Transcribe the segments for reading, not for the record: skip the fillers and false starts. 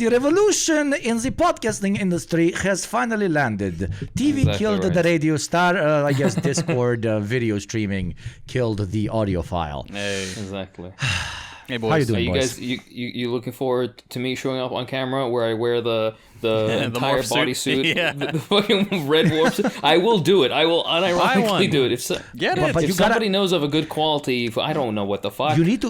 the revolution in the podcasting industry has finally landed. TV killed the radio star. I guess Discord video streaming killed the audiophile. Hey, exactly. Hey boys, how you doing, you boys? guys? You looking forward to me showing up on camera where I wear the entire bodysuit, the fucking red warp suit? I will do it. I will unironically do it. If somebody knows of a good quality, I don't know what the fuck. You need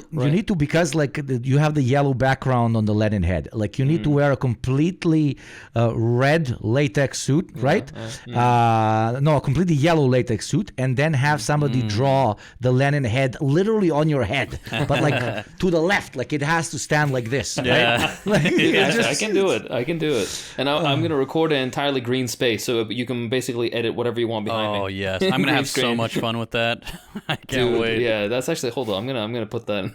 to because like you have the yellow background on the Lenin head. Like you need to wear a completely red latex suit, right? No, a completely yellow latex suit, and then have somebody draw the Lenin head literally on your head, but like to the left, like it has to stand like this. Yeah, right? I can do it. I can do it. And I'm going to record an entirely green space, so you can basically edit whatever you want behind me. Oh yes, I'm going to have so much fun with that. I can't wait. Yeah, that's actually. Hold on, I'm gonna put that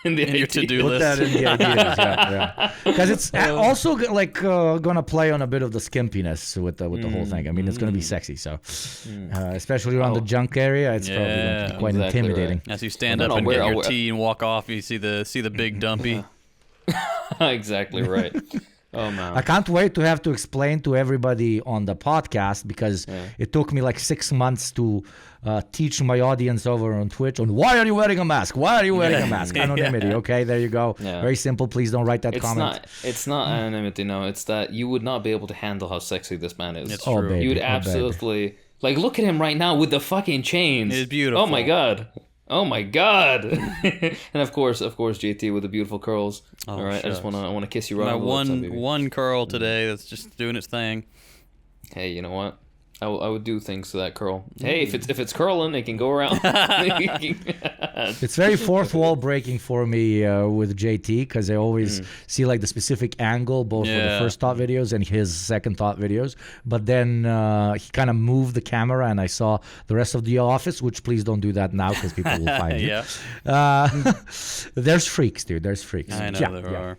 in your to-do list. Put that in the ideas, yeah. Because it's also like going to play on a bit of the skimpiness with the whole thing. I mean, it's going to be sexy, so especially around the junk area, it's probably going to be quite intimidating. Right. As you stand up and get your tea and walk off, you see the big dumpy. Exactly right. Oh man! I can't wait to have to explain to everybody on the podcast because it took me like 6 months to teach my audience over on Twitch on why are you wearing a mask? Why are you wearing a mask? Anonymity. Okay, there you go. Yeah. Very simple. Please don't write that comment. It's not anonymity. No, it's that you would not be able to handle how sexy this man is. It's true. You would absolutely like look at him right now with the fucking chains. It's beautiful. Oh my god. Oh my god! And of course, JT with the beautiful curls. Oh, all right, shucks. I want to kiss you right on the lips, baby. one curl today that's just doing its thing. Hey, you know what? I would do things to that curl. Hey, if it's curling, it can go around. It's very fourth wall breaking for me with JT because I always see like the specific angle both for the first thought videos and his second thought videos. But then he kind of moved the camera and I saw the rest of the office, which please don't do that now because people will find you. There's freaks, dude. There's freaks. I know there are.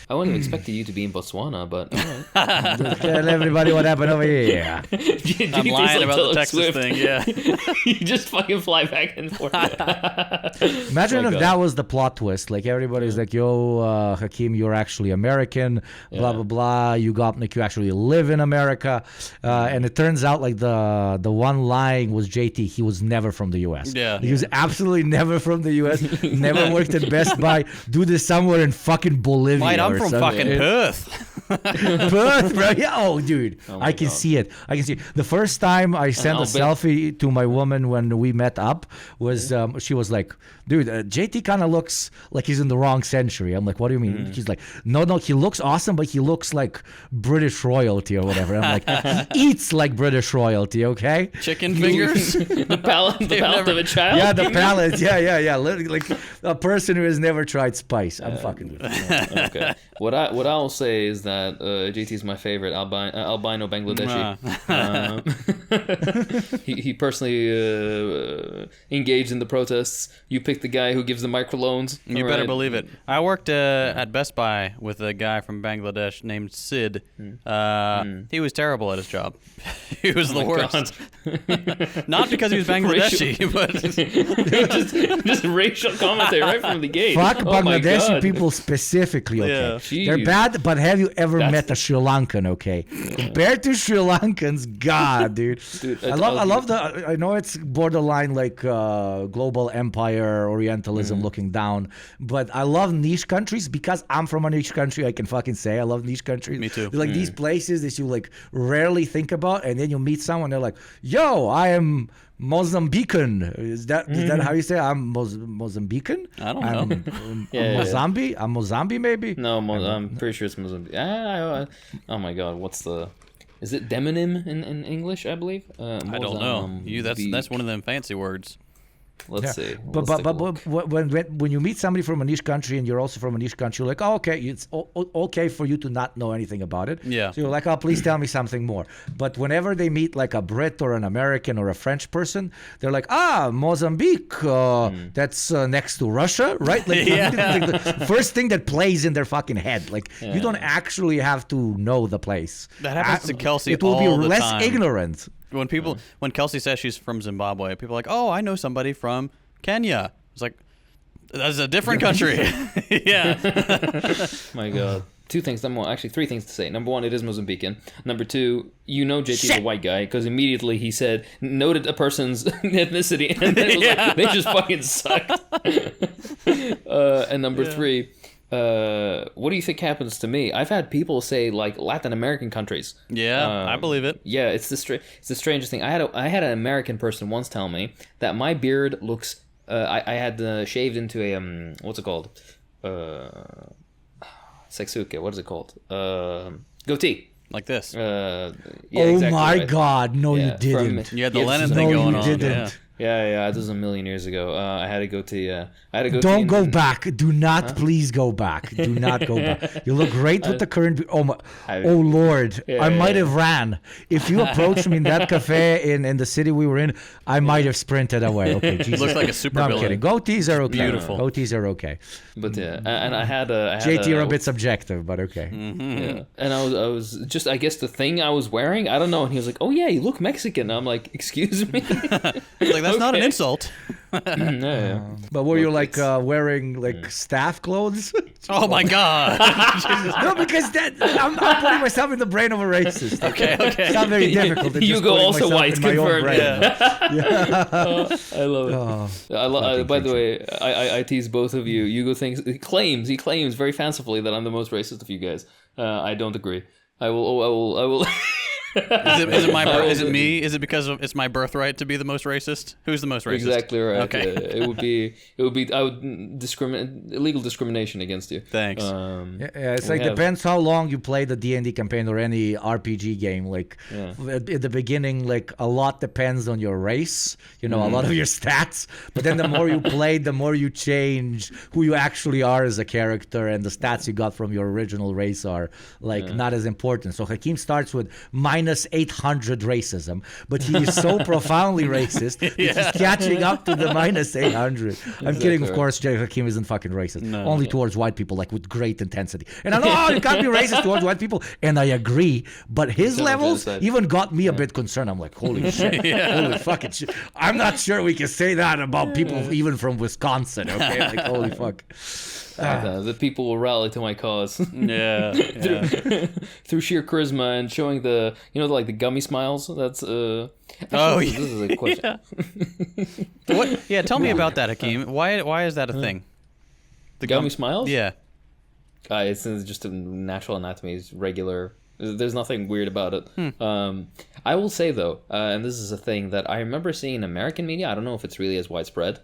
I wouldn't have expected you to be in Botswana, but tell everybody what happened over here. I'm lying about the Texas thing, You just fucking fly back and forth. Imagine if that was the plot twist. Like everybody's like, yo, Hakeem, you're actually American, blah, blah, blah. You actually live in America. And it turns out like the one lying was JT. He was never from the U.S. He was absolutely never from the U.S. Never worked at Best Buy. Do this somewhere in fucking Bolivia. Mate, I'm from fucking Perth. Perth, bro. Yeah. Oh, dude. I can see it. The first time I sent a selfie to my woman when we met up was she was like, dude, JT kind of looks like he's in the wrong century. I'm like, what do you mean? She's like, no, he looks awesome, but he looks like British royalty or whatever. I'm like, he eats like British royalty, okay? Chicken fingers? the palate of a child? Yeah, the palate. Yeah. Like a person who has never tried spice. I'm fucking with you. Okay. What I'll say is that JT is my favorite albino Bangladeshi. He personally engaged in the protests. You picked the guy who gives the microloans. You better believe it. I worked at Best Buy with a guy from Bangladesh named Sid. He was terrible at his job. He was the worst. Not because he was Bangladeshi, but just racial commentary right from the gate. Fuck Bangladeshi people specifically, okay? They're bad, but have you ever met a Sri Lankan, okay? Compared to Sri Lankans, God, dude. I love I know it's borderline like global empire, Orientalism looking down, but I love niche countries because I'm from a niche country. I can fucking say I love niche countries. Me too. They're like these places that you like rarely think about, and then you meet someone, they're like, yo, I am Mozambican. Is that how you say it? I'm Mozambican? I don't know. Mozambique? I'm Mozambique maybe? No, I'm pretty sure it's Mozambique. Oh my god, is it demonym in English, I believe? I don't know. That's one of them fancy words. Let's see. But when you meet somebody from a niche country and you're also from a niche country, you're like, oh, okay, it's okay for you to not know anything about it. Yeah. So you're like, oh, please tell me something more. But whenever they meet like a Brit or an American or a French person, they're like, Mozambique, that's next to Russia, right? Like, like the first thing that plays in their fucking head. Like, you don't actually have to know the place. That happens to Kelsey all the time. It will be less time. Ignorant. When Kelsey says she's from Zimbabwe, people are like, oh, I know somebody from Kenya. It's like, that's a different country. Yeah. My God. two things. Actually, three things to say. Number one, it is Mozambican. Number two, JP's a white guy because immediately he noted a person's ethnicity, and then it was like, they just fucking sucked. And number three, what do you think happens to me? I've had people say like Latin American countries. Yeah, I believe it. Yeah, it's the strangest thing. I had an American person once tell me that my beard looks. I had shaved into a what's it called? Seksuke. What is it called? Goatee. Like this. Yeah, oh exactly my right. God! No, you didn't. You had the Lennon thing going on. Didn't. Yeah. This was a million years ago. I had a goatee. Don't go back. Do not please go back. Do not go back. You look great with the current. Oh Lord! I might have ran. If you approached me in that cafe in the city we were in, I might have sprinted away. Okay, Jesus. Looks like a super I'm villain. kidding. Goatees are okay. Beautiful. Goatees are okay. But yeah, and I had JT, you're a bit subjective, but okay. Mm-hmm. Yeah, and I was just, I guess the thing I was wearing, I don't know, and he was like, "Oh yeah, you look Mexican." I'm like, "Excuse me." Like that's not an insult. Yeah. But were you like wearing like staff clothes? Oh my God! No, because I'm putting myself in the brain of a racist. Okay. It's not very difficult. It's just Hugo putting also myself white, in my own confirmed. brain. Yeah. I love it. Oh, By the way, I tease both of you. Hugo he claims very fancifully that I'm the most racist of you guys. I don't agree. I will. Is it me? Is it because it's my birthright to be the most racist? Who's the most racist? Exactly right. Okay. It would be. I would discriminate, illegal discrimination against you. Thanks. It's like depends how long you play the D&D campaign or any RPG game. Like at the beginning, like a lot depends on your race. A lot of your stats. But then the more you play, the more you change who you actually are as a character, and the stats you got from your original race are like not as important. So Hakeem starts with minus 800 racism, but he is so profoundly racist that he's catching up to the minus 800. I'm kidding, of course. Hakeem isn't fucking racist. Only towards white people, like with great intensity. And I know you can't be racist towards white people, and I agree. But his levels even got me a bit concerned. I'm like, holy shit, holy fucking shit. I'm not sure we can say that about people even from Wisconsin. Okay, like holy fuck. The people will rally to my cause. Through sheer charisma and showing the the gummy smiles. That's this is a question. What? Yeah, tell me about that, Hakeem. Why is that a thing? The gummy smiles? Yeah. It's just a natural anatomy. It's regular. There's nothing weird about it. I will say though, and this is a thing that I remember seeing in American media. I don't know if it's really as widespread.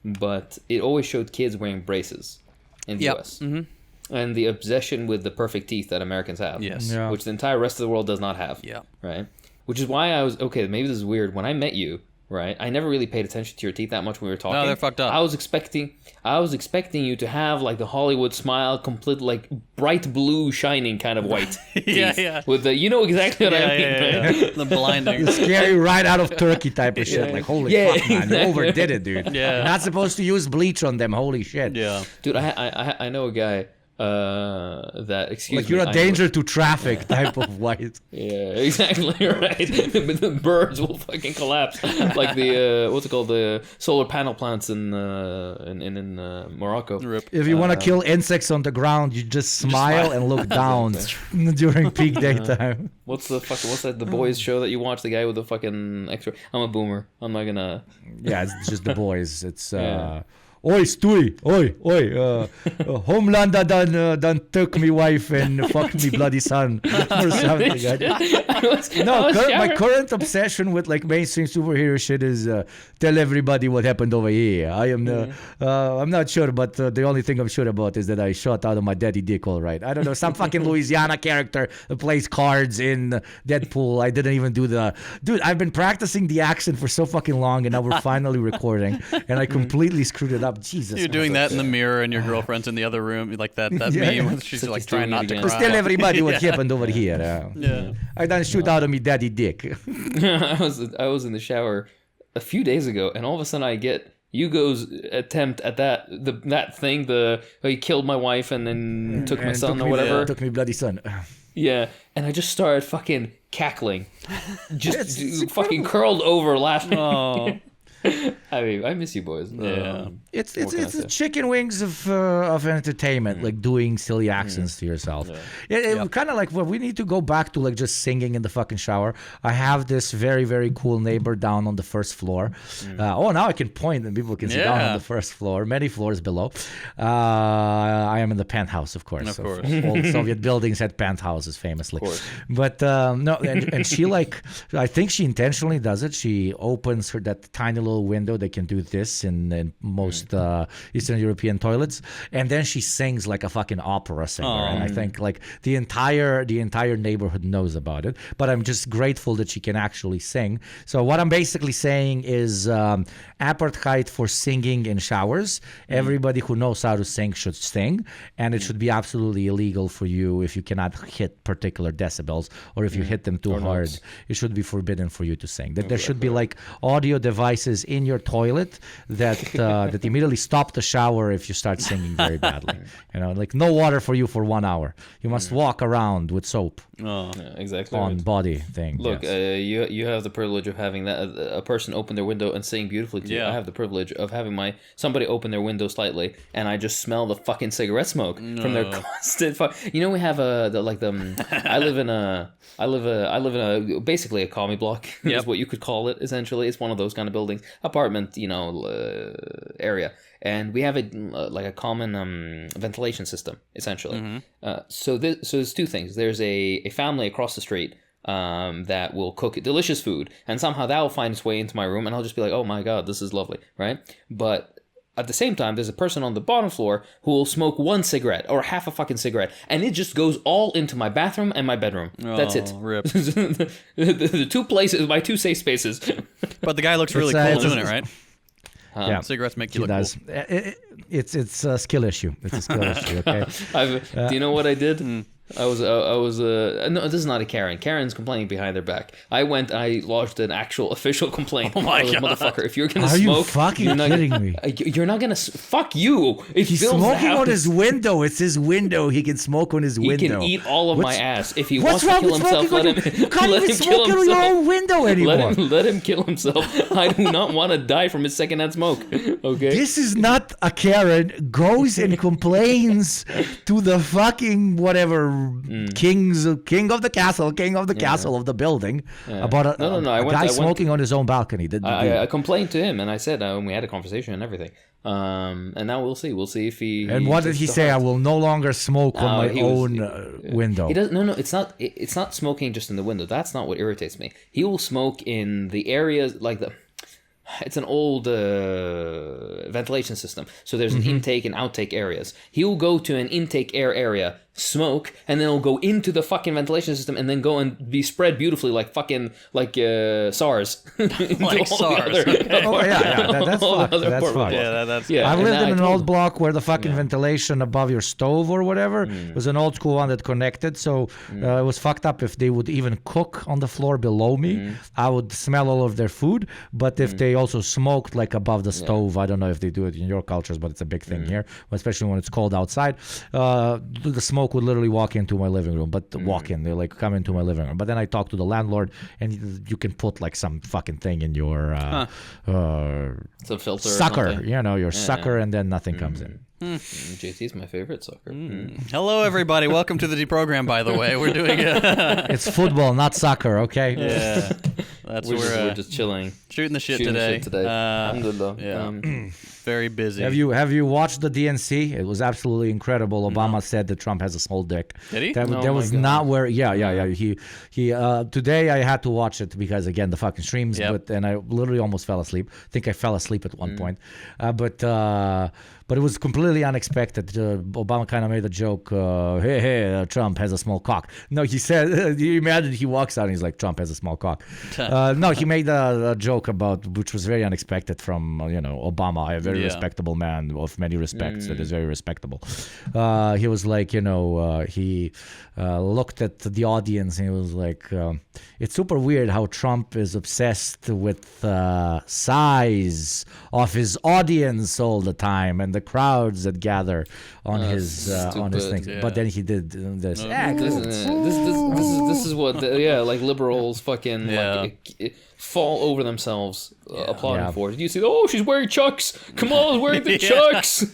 But it always showed kids wearing braces in the US. Mm-hmm. And the obsession with the perfect teeth that Americans have. Yes. Yeah. Which the entire rest of the world does not have. Yeah. Right? Which is why I was, maybe this is weird. When I met you, right, I never really paid attention to your teeth that much when we were talking. No, they're fucked up. I was expecting you to have like the Hollywood smile, complete like bright blue shining kind of white teeth. With the, exactly what I mean, right? The blinding. The scary right out of Turkey type of shit. Like, holy fuck, man. Exactly. You overdid it, dude. Yeah. You're not supposed to use bleach on them. Holy shit. Yeah. Dude, I know a guy that, excuse like me. you're a danger to traffic type of white. Yeah, exactly right. The birds will fucking collapse, like the what's it called, the solar panel plants in Morocco. Rip. If you want to kill insects on the ground, you just smile and look down during peak daytime. What's that? The Boys show that you watch? The guy with the fucking extra. I'm a boomer. I'm not gonna. Yeah, it's just The Boys. It's. Oi, Stewie! Oi! Homelander done took me wife and fucked me bloody son or something. My current obsession with like mainstream superhero shit is tell everybody what happened over here. I am I'm not sure, but the only thing I'm sure about is that I shot out of my daddy dick. All right, I don't know, some fucking Louisiana character that plays cards in Deadpool. I didn't even do dude. I've been practicing the accent for so fucking long, and now we're finally recording, and I completely screwed it up. Jesus. You're doing that in the mirror and your girlfriend's in the other room, like that meme. She's like trying not to cry. Tell everybody what happened over here. I done shoot out of me daddy dick. I was in the shower a few days ago, and all of a sudden I get Hugo's attempt at that thing, he killed my wife and then took my son or whatever. Took me bloody son. Yeah, and I just started fucking cackling. Just fucking curled over laughing. Oh. I mean, I miss you boys. Yeah. It's chicken wings of entertainment, like doing silly accents to yourself. It kind of like we need to go back to like just singing in the fucking shower. I have this very, very cool neighbor down on the first floor. Now I can point and people can see down on the first floor, many floors below. I am in the penthouse, of course. All Soviet buildings had penthouses famously. But no, and she like, I think she intentionally does it. She opens that tiny little window. They can do this in most Eastern European toilets, and then she sings like a fucking opera singer. And I think like the entire neighborhood knows about it. But I'm just grateful that she can actually sing. So what I'm basically saying is apartheid for singing in showers. Everybody who knows how to sing should sing, and it should be absolutely illegal for you if you cannot hit particular decibels, or if you hit them too hard, it should be forbidden for you to sing. That there should be like audio devices in your toilet that immediately stop the shower if you start singing very badly. Like no water for you for 1 hour. You must walk around with soap. Exactly. On body thing. Look, you have the privilege of having a person open their window and sing beautifully to you. I have the privilege of having somebody open their window slightly, and I just smell the fucking cigarette smoke from their constant. We have I live in a basically a commie block is what you could call it. Essentially, it's one of those kind of buildings, apartment, area, and we have a common ventilation system essentially. So there's two things. There's a family across the street that will cook delicious food, and somehow that will find its way into my room, and I'll just be like, oh my god, this is lovely, right? But at the same time, there's a person on the bottom floor who will smoke one cigarette or half a fucking cigarette, and it just goes all into my bathroom and my bedroom. That's it. Rip. the two places, my two safe spaces. But the guy looks really cool doing it, right? Yeah, cigarettes make you look cool. It's a skill issue. It's a skill issue. Okay. Do you know what I did? I was no, this is not a Karen. Karen's complaining behind their back. I lodged an actual official complaint. Oh my god, motherfucker! If you're gonna smoke, you fucking kidding me? You're not gonna fuck you. He's smoking on his window. It's his window. He can smoke on his window. He can eat all of my ass if he wants to what's kill wrong with himself. Let him. You can't even smoke on your own window anymore. Let him kill himself. I do not want to die from his secondhand smoke. Okay. This is not a Karen goes and complains to the fucking whatever king of the castle of the building about a guy smoking on his own balcony. I complained to him and I said, we had a conversation and everything. And now we'll see. We'll see if he. And what did he say? I will no longer smoke on my own window. He doesn't. No. It's not smoking just in the window. That's not what irritates me. He will smoke in the areas like the. It's an old ventilation system. So there's an intake and outtake areas. He will go to an intake air area, smoke, and then he'll go into the fucking ventilation system and then go and be spread beautifully like fucking SARS. Like SARS. That's fucked. That's fucked. I lived in an old block where the fucking ventilation above your stove or whatever was an old school one that connected. So it was fucked up. If they would even cook on the floor below me, I would smell all of their food. But if they also smoked like above the stove, I don't know if they do it in your cultures, but it's a big thing here, especially when it's cold outside. The smoke would literally walk into my living room, but they like come into my living room. But then I talked to the landlord, and you can put like some fucking thing in your it's a filter sucker, your sucker, and then nothing comes in. JT's my favorite sucker. Hello, everybody. Welcome to the Deprogram. By the way, we're doing it's football, not soccer. Okay. Yeah, we're just chilling, shooting the shit today. I'm good though. Yeah. Very busy. Have you watched the DNC? It was absolutely incredible. Obama said that Trump has a small dick. Did he? That was not where. Yeah. He today I had to watch it because again the fucking streams. And I literally almost fell asleep. I think I fell asleep at one point. But it was completely unexpected. Obama kind of made a joke. Hey, Trump has a small cock. No, he said. You imagine he walks out and he's like, Trump has a small cock. No, he made a joke about, which was very unexpected from Obama, a very respectable man of many respects. That is very respectable. He was like, he looked at the audience and he was like, it's super weird how Trump is obsessed with size of his audience all the time and the crowds that gather on his things. Yeah. But then he did this. This is what like liberals fucking like fall over themselves applauding for it. Did you see? Oh, she's wearing Chucks. Come on, wearing the Chucks.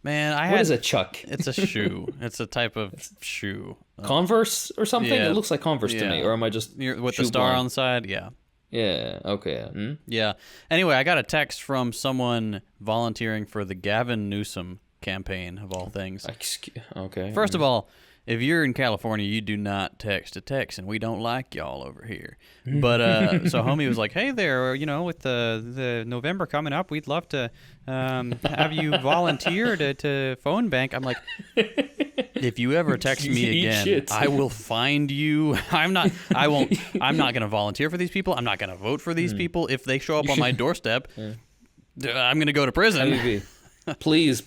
Man, what is a Chuck? It's a shoe. It's a type of shoe. Converse or something? Yeah. It looks like Converse to me. Or am I just with the star on the side? Yeah. Yeah. Okay. Yeah. Anyway, I got a text from someone volunteering for the Gavin Newsom campaign, of all things. Okay. First of all, if you're in California, you do not text a text, and we don't like y'all over here. But so homie was like, "Hey there, with the November coming up, we'd love to have you volunteer to phone bank." I'm like, if you ever text me again, I will find you. I'm not going to volunteer for these people. I'm not going to vote for these people. If they show up on my doorstep, I'm going to go to prison. Please,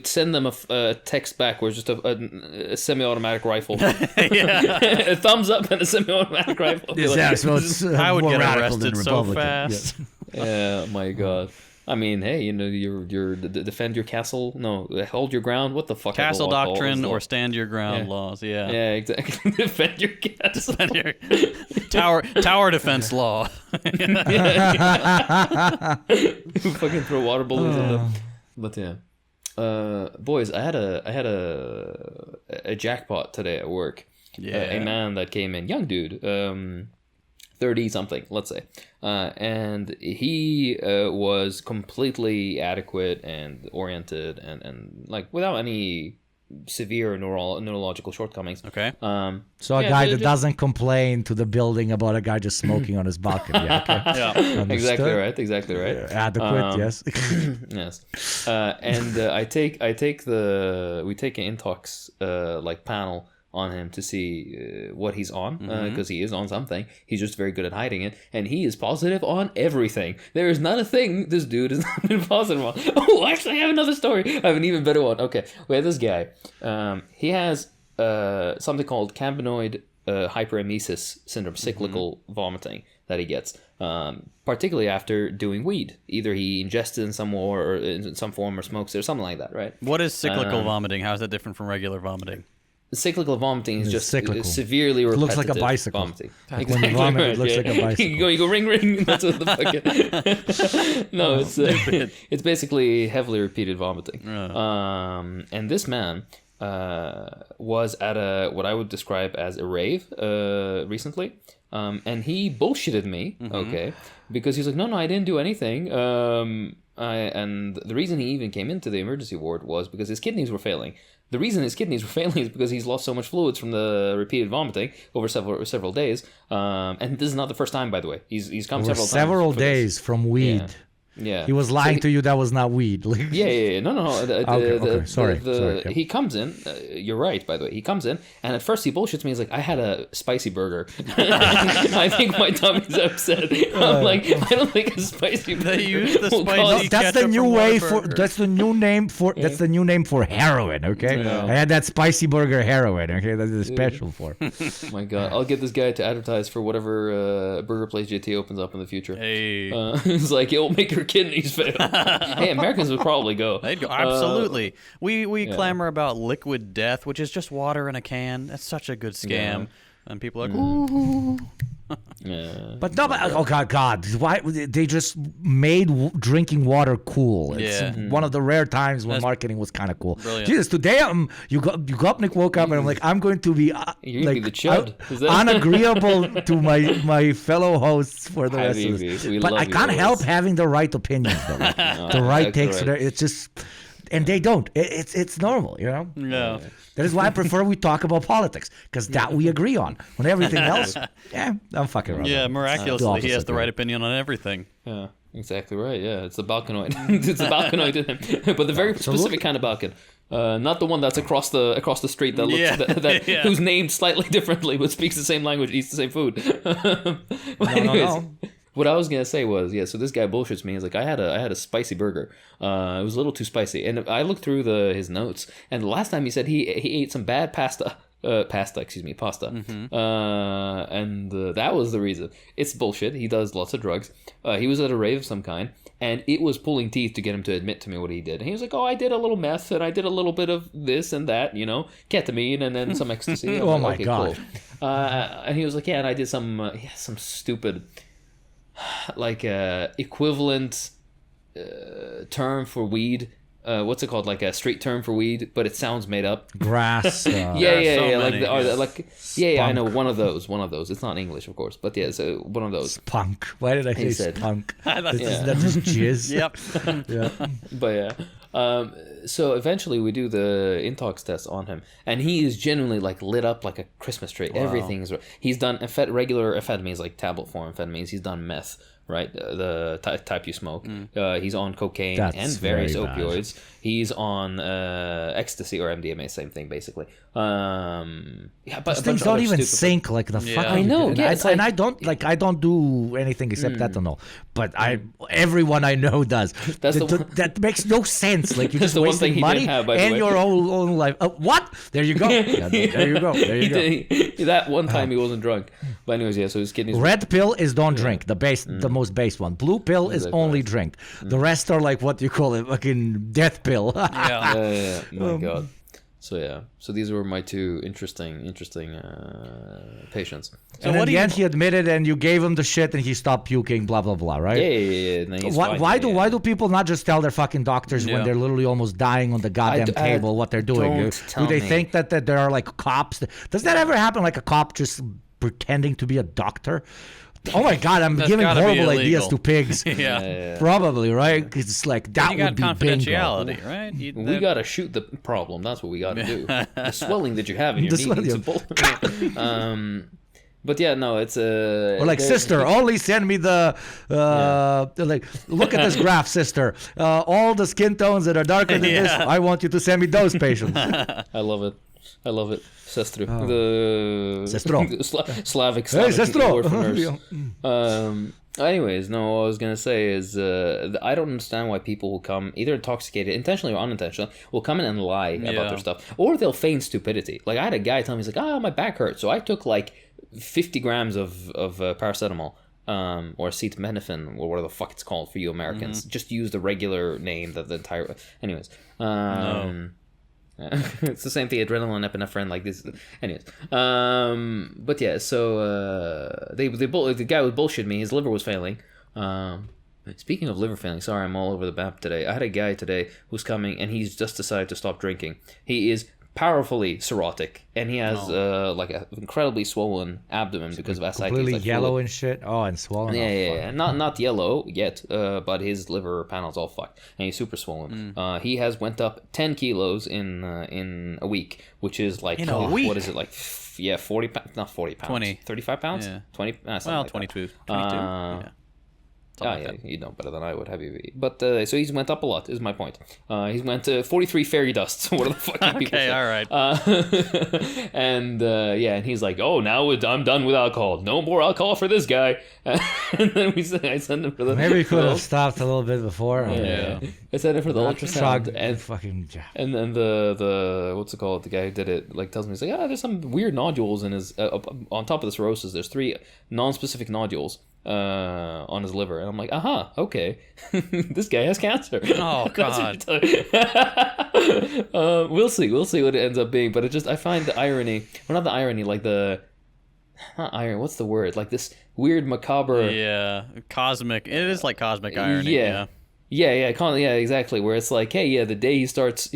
send them a text back where it's just a semi-automatic rifle. A thumbs up and a semi-automatic rifle. I would get arrested so fast. Yeah, my God. I mean, hey, you're defend your castle. No, hold your ground. What the fuck? Castle doctrine or stand your ground laws. Yeah. Yeah, exactly. Defend your castle. Tower defense law. Fucking throw water balloons at them. But yeah, boys, I had a jackpot today at work. A man that came in, young dude, 30 something, let's say, and he was completely adequate and oriented and like without any severe neurological shortcomings. Okay. So a guy that doesn't complain to the building about a guy just smoking on his balcony. Okay. Yeah. Exactly right. Adequate. Yes. Yes. And we take an intox like panel on him to see what he's on, because he is on something. He's just very good at hiding it, and he is positive on everything. There is not a thing this dude has not been positive on. Oh, actually, I have another story. I have an even better one. Okay, we have this guy. He has something called cannabinoid hyperemesis syndrome, cyclical vomiting that he gets, particularly after doing weed. Either he ingests it in some form or smokes it or something like that, right? What is cyclical vomiting? How is that different from regular vomiting? Cyclical vomiting is just severely repetitive. It looks like a bicycle. Vomiting. Exactly. When you vomit, it looks like a bicycle. You go ring, ring. That's what the fuck. No, it's basically heavily repeated vomiting. And this man was at what I would describe as a rave recently. And he bullshitted me, okay, because he's like, no, I didn't do anything. And the reason he even came into the emergency ward was because his kidneys were failing. The reason his kidneys were failing is because he's lost so much fluids from the repeated vomiting over several days. And this is not the first time, by the way. He's come several times. Several days from weed. Yeah. He was lying to you that was not weed. Yeah. No. Okay. Sorry. He comes in. You're right, by the way. He comes in, and at first he bullshits me. He's like, I had a spicy burger. I think my tummy's upset. I'm like, I don't think a spicy burger. They use the spicy that's the new way for. That's the new name for. That's the new name for heroin. Okay. Yeah. I had that spicy burger heroin. Okay. That's the special for. My God, I'll get this guy to advertise for whatever burger place JT opens up in the future. Hey. It's like, it'll make your kidneys fail. Hey, Americans would probably go. They'd go. Absolutely. We clamor about liquid death, which is just water in a can. That's such a good scam. Yeah. And people are like, ooh. Yeah. But no, oh God, why they just made drinking water cool? It's one of the rare times when marketing was kind of cool. Brilliant. Jesus, today Nick woke up and I'm like, I'm going to be like the chud. Unagreeable to my fellow hosts for the rest of this. But I can't help having the right opinions though. The right takes. Right. It's just. And they don't. It's normal, you know? Yeah. That is why I prefer we talk about politics, because that we agree on. When everything else, I'm fucking wrong. Yeah, miraculously, he has the right opinion on everything. Yeah, exactly right. Yeah, it's the balcanoid. It's the balcanoid in him. But the very specific kind of balcon. Not the one that's across the street that looks who's named slightly differently but speaks the same language, eats the same food. No. What I was gonna say was, so this guy bullshits me. He's like, I had a spicy burger. It was a little too spicy, and I looked through his notes, and the last time he said he ate some bad pasta. Mm-hmm. And that was the reason. It's bullshit. He does lots of drugs. He was at a rave of some kind, and it was pulling teeth to get him to admit to me what he did. And he was like, "Oh, I did a little meth, and I did a little bit of this and that, ketamine, and then some ecstasy." Oh my God! Cool. And he was like, "Yeah, and I did some stupid." like a equivalent term for weed. What's it called? Like a street term for weed, but it sounds made up. Grass. yeah. I know one of those. It's not English, of course, but yeah, so one of those. Spunk. Why did I say spunk? That's just jizz. Yep. Yeah. But yeah. So eventually we do the intox test on him, and he is genuinely like lit up like a Christmas tree. Wow. Everything's he's done regular amphetamines, like tablet form amphetamines. He's done meth, right? The type you smoke. He's on cocaine and various opioids. He's on ecstasy or MDMA, same thing basically. But things don't even sync like the fuck. I know. Yeah, and I don't do anything except ethanol. But everyone I know does. That makes no sense. Like you're just wasting money and your own life. What? There you go. There you go. That one time he wasn't drunk. But anyways, yeah. So his kidneys. Red pill is don't drink. The most base one. Blue pill is only drink. The rest are like what you call it, fucking death pill. Yeah. My God. So these were my two interesting patients. So and in the end, he admitted, and you gave him the shit, and he stopped puking. Blah blah blah. Right? Yeah. No, why do people not just tell their fucking doctors when they're literally almost dying on the goddamn table what they're doing? Do they think that there are like cops? Does that ever happen? Like a cop just pretending to be a doctor? Oh my God, I'm giving horrible ideas to pigs. Yeah. Probably, right? It's like that would be confidentiality, bingo. Right? We got to shoot the problem. That's what we got to do. The swelling that you have in your knee. But yeah, no, it's or like, sister, only send me the like. Look at this graph, sister. All the skin tones that are darker than this. I want you to send me those patients. I love it. Sestru. Slavic word for nurse. Anyways, no, what I was going to say is I don't understand why people will come, either intoxicated, intentionally or unintentionally, will come in and lie about their stuff. Or they'll feign stupidity. Like, I had a guy tell me, he's like, my back hurts. So I took like 50 grams of paracetamol. Or acetaminophen, or whatever the fuck it's called for you Americans. Just use the regular name that the entire... Anyways. It's the same thing, adrenaline, epinephrine, like this. Anyways, but yeah, so the guy was bullshit me. His liver was failing. Speaking of liver failing, sorry, I'm all over the map today. I had a guy today who's coming, and he's just decided to stop drinking. He is powerfully cirrhotic, and he has like an incredibly swollen abdomen because of ascites. Completely like yellow fluid. And shit. Oh, and swollen. Yeah. Not yellow yet, but his liver panel's all fucked, and he's super swollen. He has went up 10 kilos in a week, which is like what is it like? 40 pounds, not 40 pounds, 20, 35 pounds, 20. Well, 22. Yeah. You know better than I would, have you? But so he's went up a lot, is my point. He's went to 43 fairy dusts. What are the fucking people say? All right. And and he's like, now I'm done with alcohol. No more alcohol for this guy. And then I send him for the... Maybe he could have stopped a little bit before. Yeah. I sent him for the ultrasound. And then the what's it called? The guy who did it tells me, he's like, there's some weird nodules in his... on top of the cirrhosis, there's 3 non-specific nodules on his liver, and I'm like, okay. This guy has cancer. Oh God. We'll see what it ends up being, but I find the irony, well, not the irony, like not irony, what's the word, like this weird macabre, cosmic, it is like cosmic irony. Yeah, exactly. Where it's like, hey, the day he stops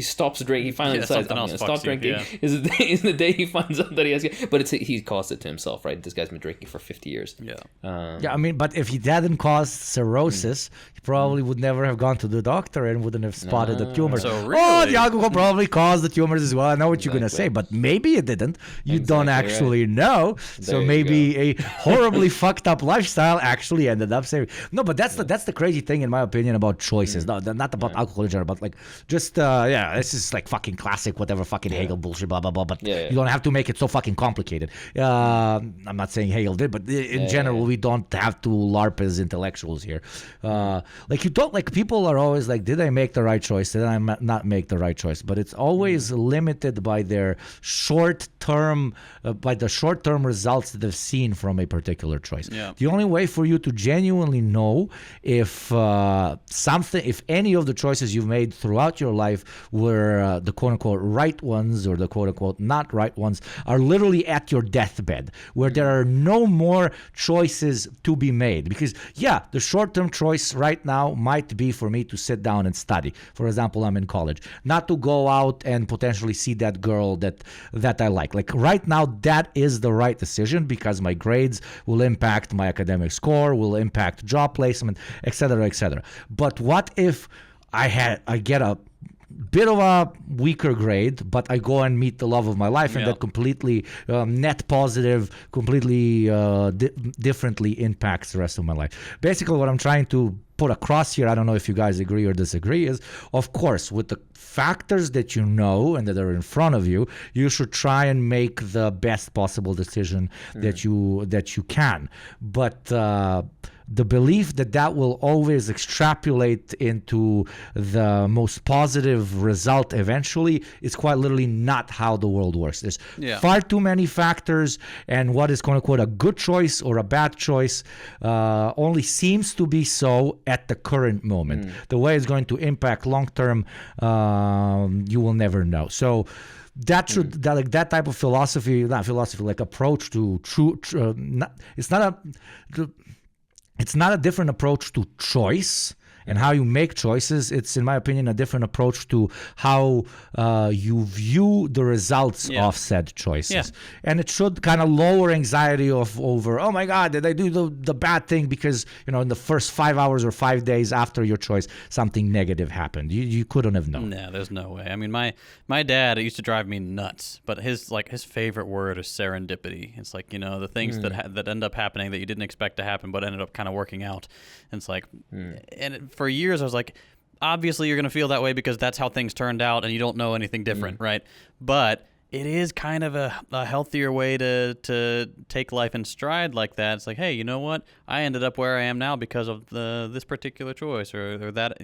drinking, he finally decides I'm gonna stop drinking. Is the day he finds out that he has, but he caused it to himself, right? This guy's been drinking for 50 years. I mean, but if he hadn't caused cirrhosis, he probably would never have gone to the doctor and wouldn't have spotted the tumors. So really? The alcohol probably caused the tumors as well. I know what you're gonna say, but maybe it didn't. You don't actually know. So maybe a horribly fucked up lifestyle actually ended up saving. No, but that's the crazy thing, in my opinion, about choices. Not about alcohol in general, but like just this is like fucking classic whatever fucking Hegel bullshit, blah blah blah. But you don't have to make it so fucking complicated. I'm not saying Hegel did, but in general we don't have to LARP as intellectuals here. Like you don't, like, people are always like, did I make the right choice? Did I not make the right choice? But it's always limited by their short-term results that they've seen from a particular choice. The only way for you to genuinely know if if any of the choices you've made throughout your life were the quote-unquote right ones or the quote-unquote not right ones, are literally at your deathbed, where there are no more choices to be made. Because, yeah, the short-term choice right now might be for me to sit down and study. For example, I'm in college. Not to go out and potentially see that girl that I like. Like, right now, that is the right decision because my grades will impact my academic score, will impact job placement, etc., etc. But what if I get a bit of a weaker grade, but I go and meet the love of my life, and that completely net positive, completely differently impacts the rest of my life. Basically, what I'm trying to put across here, I don't know if you guys agree or disagree, is, of course, with the factors that you know and that are in front of you, you should try and make the best possible decision that you can. But the belief that will always extrapolate into the most positive result eventually is quite literally not how the world works. There's far too many factors, and what is quote unquote a good choice or a bad choice only seems to be so at the current moment. The way it's going to impact long term, you will never know. So that should that type of approach to it's not a different approach to choice and how you make choices. It's, in my opinion, a different approach to how you view the results of said choices. Yeah. And it should kind of lower anxiety over, oh my God, did I do the bad thing because, in the first 5 hours or 5 days after your choice, something negative happened. You couldn't have known. No, there's no way. I mean, my dad, it used to drive me nuts, but his favorite word is serendipity. It's like, the things that end up happening that you didn't expect to happen, but ended up kind of working out. And it's like, for years I was like, obviously you're going to feel that way because that's how things turned out and you don't know anything different, right? But it is kind of a healthier way to take life in stride like that. It's like, hey, you know what? I ended up where I am now because of this particular choice or that,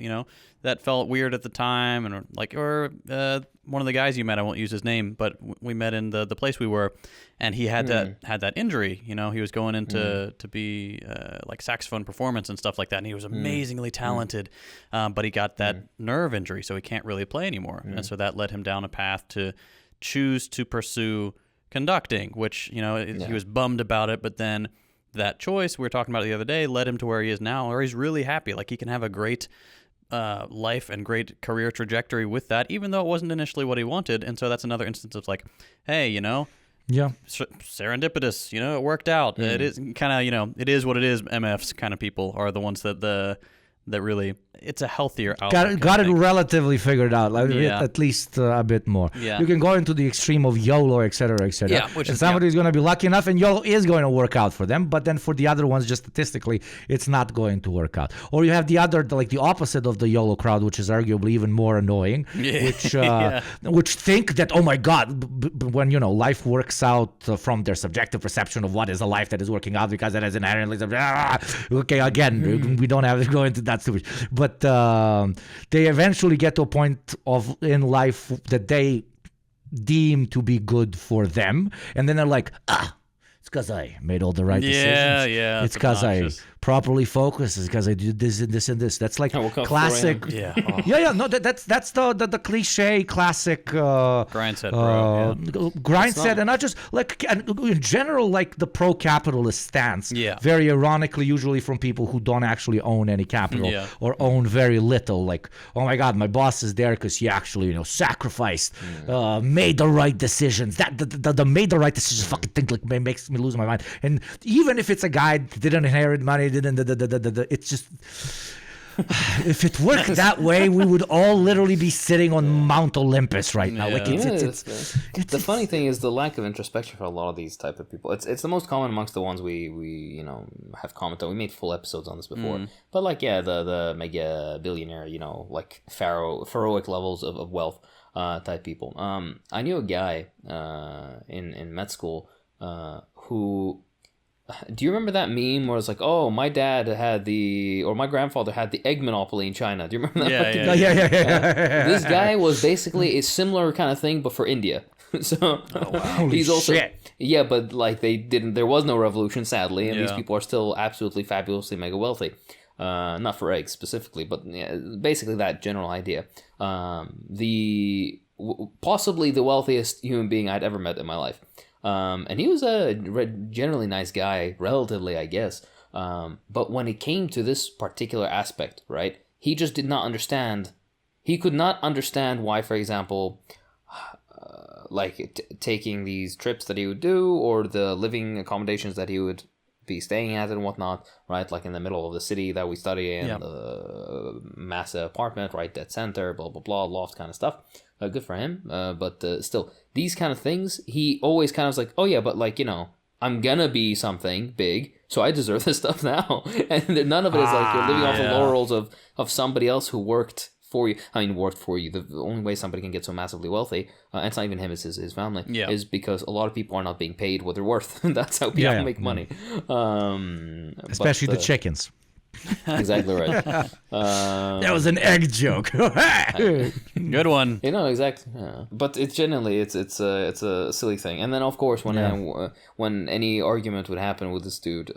that felt weird at the time. Or one of the guys you met, I won't use his name, but we met in the place we were, and he had that injury. He was going into to be like saxophone performance and stuff like that, and he was amazingly talented, but he got that nerve injury, so he can't really play anymore. And so that led him down a path to choose to pursue conducting, which, he was bummed about it, but then that choice we were talking about the other day led him to where he is now, where he's really happy. Like, he can have a great life and great career trajectory with that, even though it wasn't initially what he wanted. And so that's another instance of like, hey, serendipitous, it worked out. It is kind of, it is what it is. MFs kind of people are the ones that really, it's a healthier outlook. Got it relatively figured out, at least a bit more. Yeah. You can go into the extreme of YOLO, et cetera, et cetera. Yeah, and somebody is going to be lucky enough, and YOLO is going to work out for them. But then for the other ones, just statistically, it's not going to work out. Or you have the other, the opposite of the YOLO crowd, which is arguably even more annoying, which think that, oh my God, when life works out from their subjective perception of what is a life that is working out, because that is inherently okay. Again, we don't have to go into that too much, but they eventually get to a point in life that they deem to be good for them, and then they're like, it's because I made all the right decisions. Yeah, it's because I properly focused. It's because I did this and this and this. That's like classic. No, that's the cliche classic grind set, bro. Grind set, and not just like in general, like the pro-capitalist stance. Yeah. Very ironically, usually from people who don't actually own any capital or own very little. Like, oh my God, my boss is there because he actually sacrificed, made the right decisions. That the made the right decisions fucking thing like makes me lose my mind. And even if it's a guy that didn't inherit money, it's just if it worked that way, we would all literally be sitting on Mount Olympus right now. Like it's the funny thing is the lack of introspection for a lot of these type of people. It's the most common amongst the ones we have commented. We made full episodes on this before, but like the mega billionaire, like pharaohic levels of wealth type people. I knew a guy in med school who. Do you remember that meme where it's like, oh, my dad had my grandfather had the egg monopoly in China? Do you remember that? Yeah. This guy was basically a similar kind of thing, but for India. So he's also but like there was no revolution, sadly, and these people are still absolutely fabulously mega wealthy. not for eggs specifically, but basically that general idea. Possibly the wealthiest human being I'd ever met in my life. And he was a generally nice guy, relatively, I guess. But when it came to this particular aspect, right, he just did not understand. He could not understand why, for example, taking these trips that he would do, or the living accommodations that he would be staying at and whatnot, right, like in the middle of the city that we study in, massive apartment, right, dead center, blah, blah, blah, loft kind of stuff. Good for him. But still, these kind of things, he always kind of was like, oh yeah, but like, you know, I'm gonna be something big, so I deserve this stuff now. And none of it is like you're living off the laurels of somebody else who worked for you. I mean, worked for you. The only way somebody can get so massively wealthy, and it's not even him, it's his family, is because a lot of people are not being paid what they're worth. That's how people make money. Especially the chickens. Exactly right. That was an egg joke. Good one. You know, exactly. Yeah. But it's generally it's a silly thing. And then of course when any argument would happen with this dude, this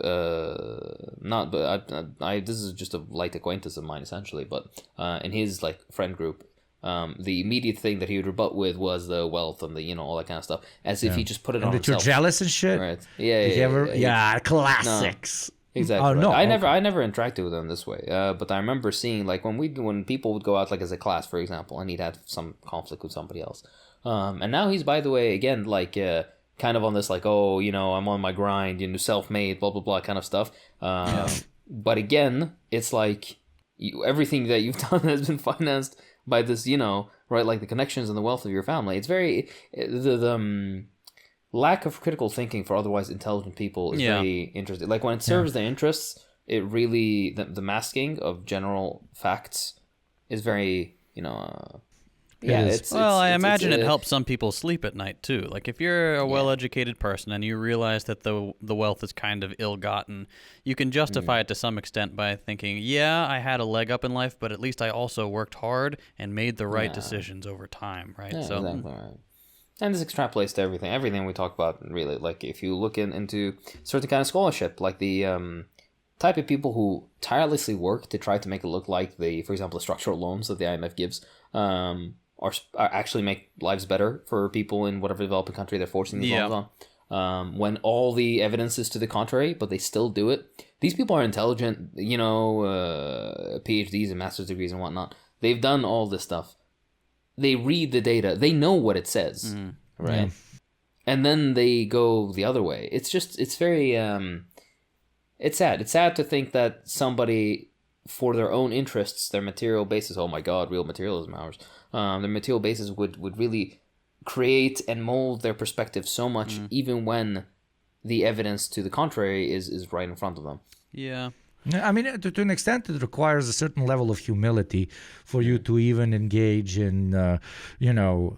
is just a light acquaintance of mine essentially. But in his like friend group, the immediate thing that he would rebut with was the wealth and the, you know, all that kind of stuff, as if he just put it on himself. That you're jealous and shit. Right. Classics. No. Exactly. Right. No, I never interacted with him this way. But I remember seeing like when people would go out like as a class, for example, and he'd have some conflict with somebody else. And now he's, by the way, again like kind of on this like, oh, you know, I'm on my grind, you know, self-made, blah blah blah kind of stuff. But again, it's like everything that you've done has been financed by this, you know, right? Like the connections and the wealth of your family. It's very the lack of critical thinking for otherwise intelligent people is very interesting. Like when it serves their interests, it really the masking of general facts is very, you know. I imagine it helps some people sleep at night too. Like if you're a well-educated person and you realize that the wealth is kind of ill-gotten, you can justify it to some extent by thinking, I had a leg up in life, but at least I also worked hard and made the right decisions over time, right? Yeah, exactly right. And this extrapolates to everything we talk about, really. Like, if you look into certain kind of scholarship, like the type of people who tirelessly work to try to make it look like for example, the structural loans that the IMF gives are actually make lives better for people in whatever developing country they're forcing these loans on. When all the evidence is to the contrary, but they still do it. These people are intelligent, you know, PhDs and master's degrees and whatnot. They've done all this stuff. They read the data. They know what it says, right? And then they go the other way. It's very, it's sad. It's sad to think that somebody, for their own interests, their material basis, oh my God, real materialism ours, their material basis would really create and mold their perspective so much, even when the evidence to the contrary is right in front of them. Yeah. I mean, to an extent, it requires a certain level of humility for you to even engage in,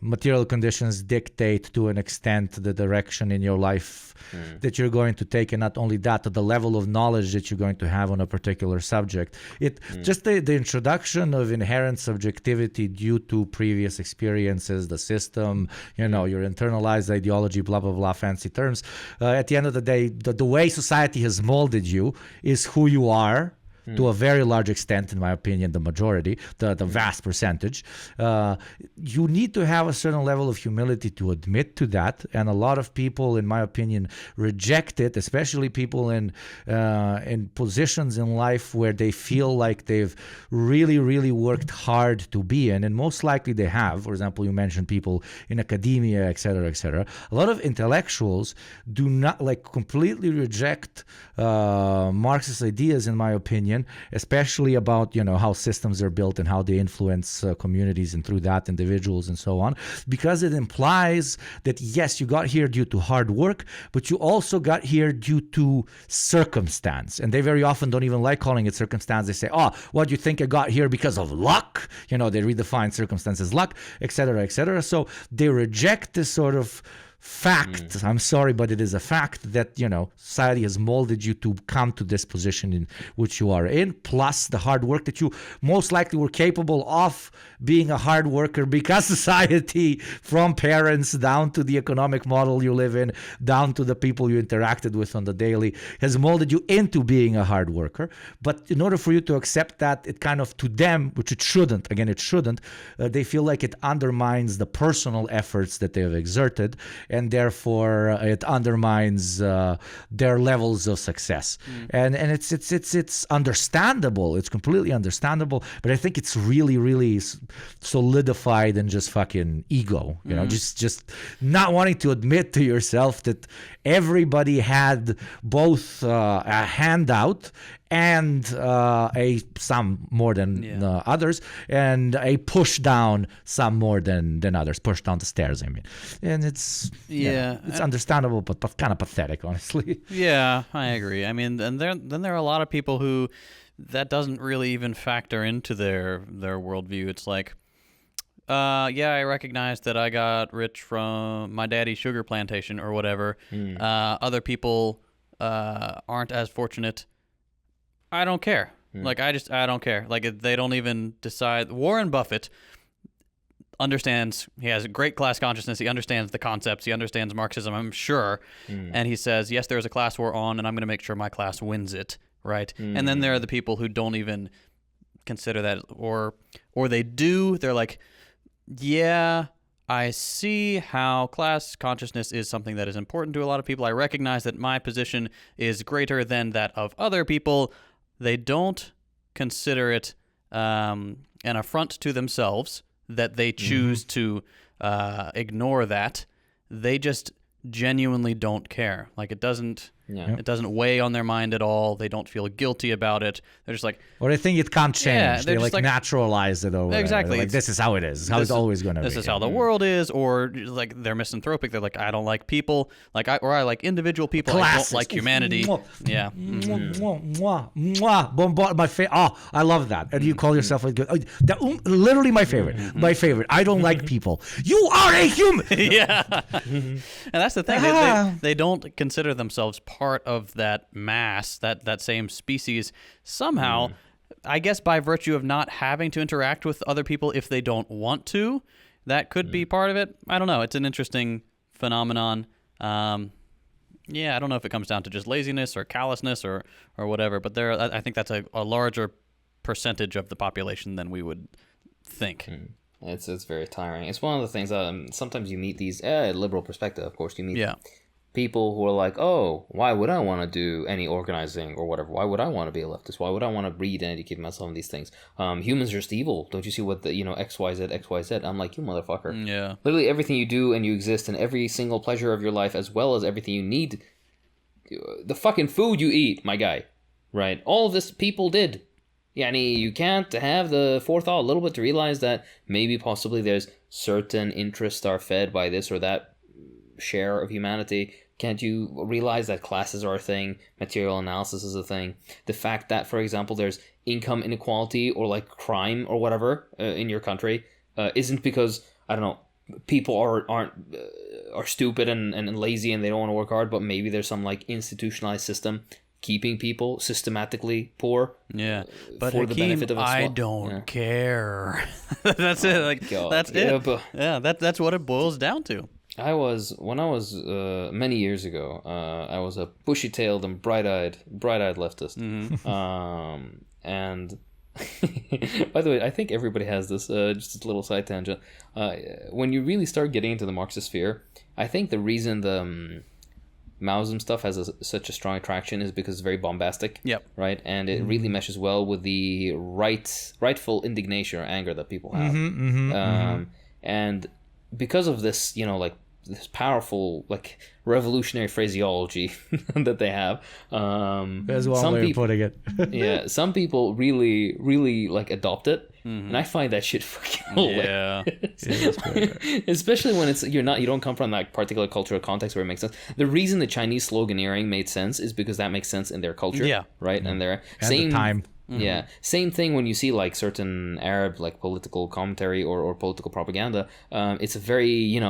material conditions dictate to an extent the direction in your life that you're going to take, and not only that, the level of knowledge that you're going to have on a particular subject. Just the introduction of inherent subjectivity due to previous experiences, the system, your internalized ideology, blah, blah, blah, fancy terms. At the end of the day, the way society has molded you is who you are. To a very large extent, in my opinion, the majority, the vast percentage. You need to have a certain level of humility to admit to that, and a lot of people, in my opinion, reject it, especially people in positions in life where they feel like they've really, really worked hard to be in, and most likely they have. For example, you mentioned people in academia, etc., etc. A lot of intellectuals do not completely reject Marxist ideas, in my opinion, especially about how systems are built and how they influence communities, and through that individuals and so on, because it implies that yes, you got here due to hard work, but you also got here due to circumstance. And they very often don't even like calling it circumstance. They say, oh, what do you think I got here because of luck? They redefine circumstance as luck, etc., etc. So they reject this sort of fact, I'm sorry, but it is a fact that, society has molded you to come to this position in which you are in, plus the hard work that you most likely were capable of being a hard worker because society, from parents down to the economic model you live in, down to the people you interacted with on the daily, has molded you into being a hard worker. But in order for you to accept that, it kind of, to them, which it shouldn't, they feel like it undermines the personal efforts that they have exerted, and therefore it undermines their levels of success. And it's understandable. It's completely understandable. But I think it's really, really solidified in just fucking ego. Just not wanting to admit to yourself that everybody had both a handout and some more than others, and a push down some more than others, push down the stairs, I mean. And it's it's understandable, but kind of pathetic, honestly. Yeah, I agree. I mean, and then there are a lot of people who that doesn't really even factor into their worldview. It's like, I recognize that I got rich from my daddy's sugar plantation or whatever. Other people aren't as fortunate. I don't care. Like, I don't care. Like, they don't even decide. Warren Buffett understands, he has a great class consciousness. He understands the concepts. He understands Marxism, I'm sure. And he says, yes, there's a class war on, and I'm going to make sure my class wins it, right? And then there are the people who don't even consider that, or they do. They're like, yeah, I see how class consciousness is something that is important to a lot of people. I recognize that my position is greater than that of other people. They don't consider it an affront to themselves that they choose to ignore that. They just genuinely don't care. Like, it doesn't weigh on their mind at all. They don't feel guilty about it. They're just like, or they think it can't change. They like naturalize it or whatever. Exactly. Like, this is how it is. How it's always going to be. This is how the world is. Or like, they're misanthropic. They're like, I don't like people. Like, I like individual people. Classist. I don't like humanity. Yeah. I love that. And you call yourself a good. Literally my favorite. My favorite. I don't like people. You are a human. Yeah. And that's the thing. They don't consider themselves part of that mass, that same species. Somehow, I guess by virtue of not having to interact with other people if they don't want to, that could be part of it. I don't know. It's an interesting phenomenon. I don't know if it comes down to just laziness or callousness or whatever, but I think that's a larger percentage of the population than we would think. It's very tiring. It's one of the things, sometimes you meet these, liberal perspective, of course, you meet people who are like, oh, why would I want to do any organizing or whatever? Why would I want to be a leftist? Why would I want to read and educate myself on these things? Humans are just evil. Don't you see what the, XYZ? I'm like, you motherfucker. Yeah. Literally everything you do and you exist and every single pleasure of your life, as well as everything you need, the fucking food you eat, my guy, right? All of this people did. Yani, you can't have the forethought a little bit to realize that maybe possibly there's certain interests are fed by this or that share of humanity. Can't you realize that classes are a thing, material analysis is a thing? The fact that, for example, there's income inequality or like crime or whatever in your country isn't because, I don't know, people are stupid and lazy and they don't want to work hard, but maybe there's some like institutionalized system keeping people systematically poor. Yeah, but for Hakeem, the benefit of I don't care. That's it. Like, that's it. Yeah, that's what it boils down to. When I was many years ago, I was a bushy-tailed and bright-eyed leftist. And by the way, I think everybody has this, just a little side tangent. When you really start getting into the Marxist sphere, I think the reason the Maoism stuff has such a strong attraction is because it's very bombastic. Yep. Right? And it really meshes well with the rightful indignation or anger that people have. And because of this, this powerful, like, revolutionary phraseology that they have. There's one way of putting it. Yeah, some people really, really, like, adopt it. And I find that shit fucking hilarious. Yeah. Especially when you don't come from that particular cultural context where it makes sense. The reason the Chinese sloganeering made sense is because that makes sense in their culture. Yeah. Right? And their the time. Yeah. Same thing when you see like certain Arab like political commentary or political propaganda. It's a very,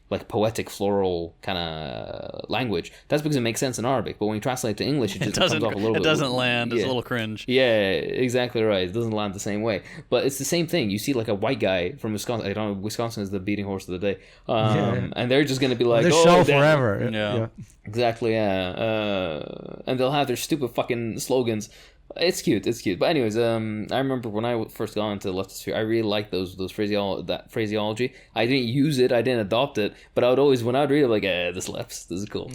like poetic, floral kind of language. That's because it makes sense in Arabic. But when you translate to English, it comes off a little bit. It doesn't land. It's a little cringe. Yeah, exactly right. It doesn't land the same way. But it's the same thing. You see like a white guy from Wisconsin. I don't know, Wisconsin is the beating horse of the day. And they're just going to be like, show forever. Yeah. Exactly, yeah. And they'll have their stupid fucking slogans. It's cute. But anyways, I remember when I first got into the leftist sphere, I really liked that phraseology. I didn't use it, I didn't adopt it, but I would always, when I would read it, like, this slaps, this is cool.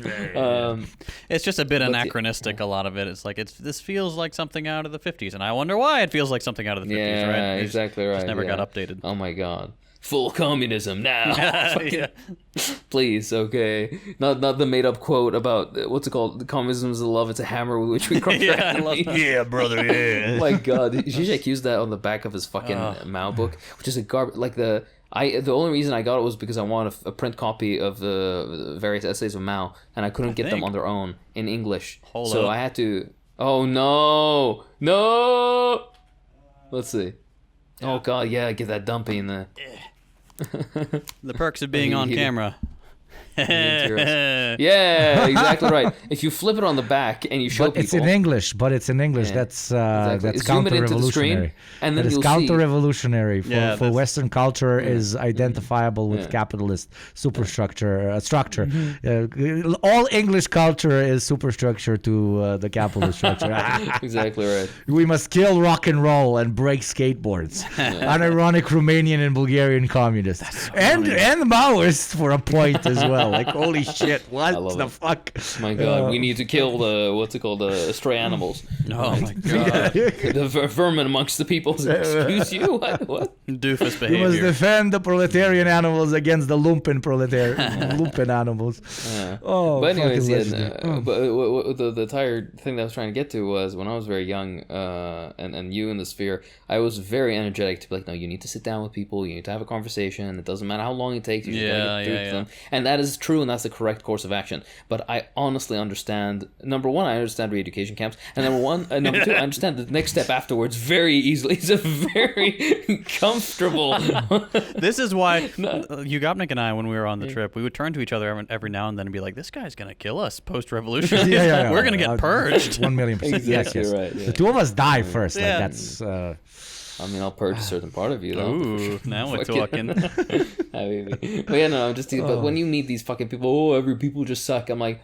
It's just a bit anachronistic, a lot of it. It's like, this feels like something out of the 50s, and I wonder why it feels like something out of the 50s, right? Yeah, exactly right. Just never got updated. Oh my god. Full communism now. Yeah. Please, okay. Not the made up quote about what's it called? The communism is a love, it's a hammer with which we crush our enemies. Yeah, brother, yeah. Oh my god. Zizek used that on the back of his fucking Mao book, which is a garbage. Like the only reason I got it was because I wanted a print copy of the various essays of Mao, and I couldn't get them on their own in English. So I had to. Oh no. Let's see. Yeah. Oh god, yeah, get that dumpy in there. The perks of being on camera. Yeah, exactly right. If you flip it on the back and you show people, it's in English. That's exactly. That's counter-revolutionary. And then that is counter-revolutionary for Western culture is identifiable with capitalist superstructure structure. All English culture is superstructure to the capitalist structure. Exactly right. We must kill rock and roll and break skateboards. Unironic Romanian and Bulgarian communists and Maoists for a point as well. Like, holy shit, what the fuck? My god, we need to kill the stray animals. Oh my god. The vermin amongst the people. Excuse you? What? Doofus behavior. We must defend the proletarian animals against the lumpen animals. Oh, but anyways, but the entire thing that I was trying to get to was when I was very young, and you in the sphere, I was very energetic to be like, no, you need to sit down with people, you need to have a conversation, it doesn't matter how long it takes, you just gotta get through them. And that is true, and that's the correct course of action. But I honestly understand, number one, I understand re-education camps, and number two, I understand the next step afterwards very easily. It's a very comfortable. This is why Ugopnik and I, when we were on the trip, we would turn to each other every now and then and be like, this guy's going to kill us post-revolution. We're going to get purged. 1,000,000%. Exactly yes. Right. Yeah. The two of us die first. Yeah. Like, that's... I mean, I'll purge a certain part of you, though. Ooh, now we're talking. But yeah, no, but when you meet these fucking people, every people just suck. I'm like,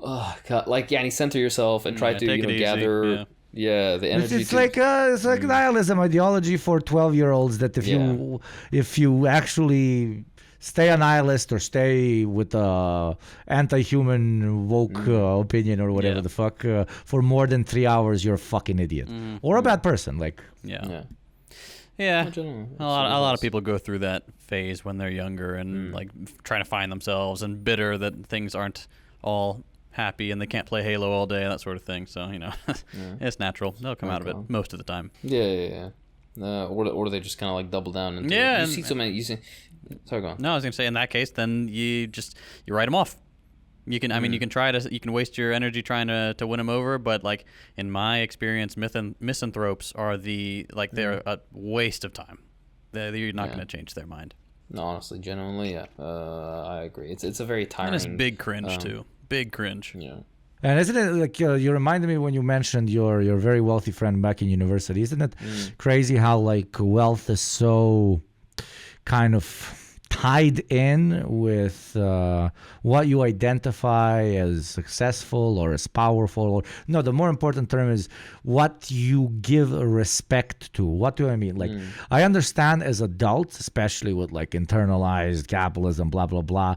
oh god, like Yanni, center yourself and try to gather. Yeah, the energy. It's like nihilism ideology for 12-year-olds. That if you actually stay a nihilist or stay with a anti-human woke opinion or whatever the fuck for more than 3 hours, you're a fucking idiot or a bad person. Like Yeah, a lot of people go through that phase when they're younger and like trying to find themselves and bitter that things aren't all happy and they can't play Halo all day and that sort of thing. So it's natural. They'll come out of it most of the time. Yeah. Or they just kind of like double down. Into it. You see so many. Sorry, go on. No, I was gonna say in that case, then you write them off. You can, you can waste your energy trying to win them over, but like in my experience, misanthropes are they're a waste of time. You're not going to change their mind. No, honestly, genuinely, yeah, I agree. It's a very tiring. And it's big cringe too. Big cringe. Yeah. And isn't it like you reminded me when you mentioned your very wealthy friend back in university? Isn't it crazy how like wealth is so kind of tied in with what you identify as successful or as powerful, or no, the more important term is what you give respect to. What do I mean? Like I understand as adults, especially with like internalized capitalism, blah blah blah,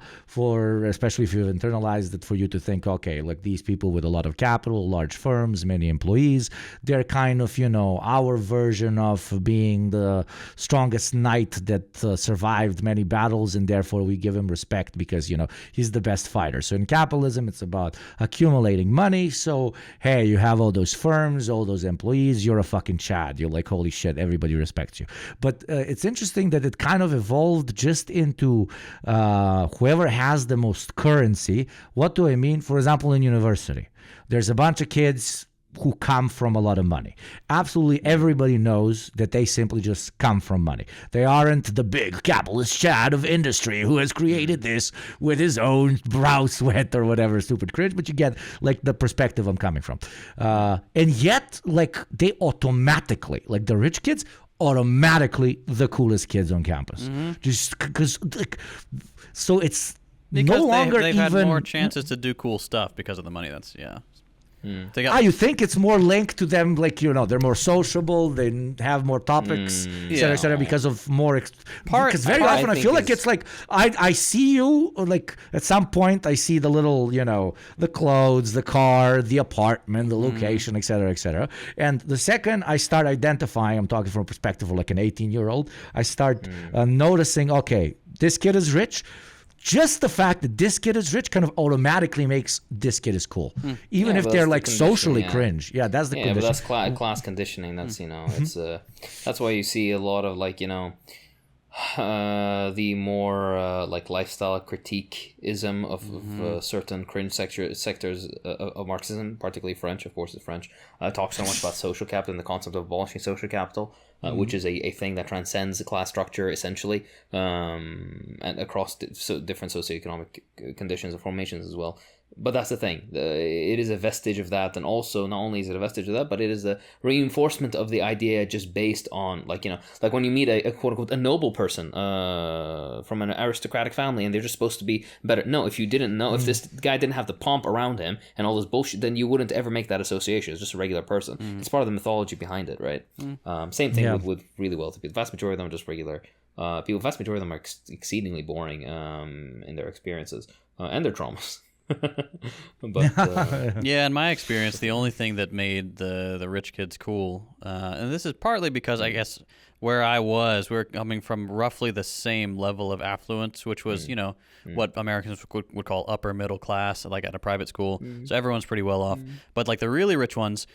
especially if you've internalized it, for you to think, okay, like these people with a lot of capital, large firms, many employees, they're kind of our version of being the strongest knight that survived many battles, and therefore we give him respect because he's the best fighter. So in capitalism, it's about accumulating money. So hey, you have all those firms, all those employees, you're a fucking Chad. You're like, holy shit, everybody respects you. But it's interesting that it kind of evolved just into whoever has the most currency. What do I mean? For example, in university, there's a bunch of kids who come from a lot of money. Absolutely everybody knows that they simply just come from money. They aren't the big capitalist chad of industry who has created this with his own brow sweat or whatever stupid cringe, but you get like the perspective I'm coming from. And yet, like, they automatically, like the rich kids, automatically the coolest kids on campus. Just because, like, so it's because no longer they've even had more chances to do cool stuff because of the money. That's you think it's more linked to them, like, you know, they're more sociable, they have more topics, et cetera, because of more because very often I feel like it's like I see you, like, at some point I see the little, you know, the clothes, the car, the apartment, the location, et cetera, and the second I start identifying, I'm talking from a perspective of like an 18-year-old, I start noticing, okay, this kid is rich. Just the fact that this kid is rich kind of automatically makes this kid is cool, even if they're like socially cringe. Yeah, that's the condition. But that's class conditioning. That's you know, it's that's why you see a lot of like, you know, the more like lifestyle critiqueism of certain cringe sectors of Marxism, particularly French. Of course, it's French. Talks so much about social capital and the concept of abolishing social capital. Which is a thing that transcends the class structure essentially, and across different socioeconomic conditions and formations as well. But that's the thing. It is a vestige of that, and also not only is it a vestige of that, but it is a reinforcement of the idea just based on, like, you know, like when you meet a quote unquote a noble person from an aristocratic family, and they're just supposed to be better. No, if you didn't know, if this guy didn't have the pomp around him and all this bullshit, then you wouldn't ever make that association. It's just a regular person. It's part of the mythology behind it, right? Same thing with really wealthy people. The vast majority of them are just regular people. The vast majority of them are exceedingly boring in their experiences and their traumas. But yeah, in my experience, the only thing that made the rich kids cool, and this is partly because I guess where I was, we're coming from roughly the same level of affluence, which was you know what Americans would call upper middle class, like at a private school. So everyone's pretty well off. But like the really rich ones,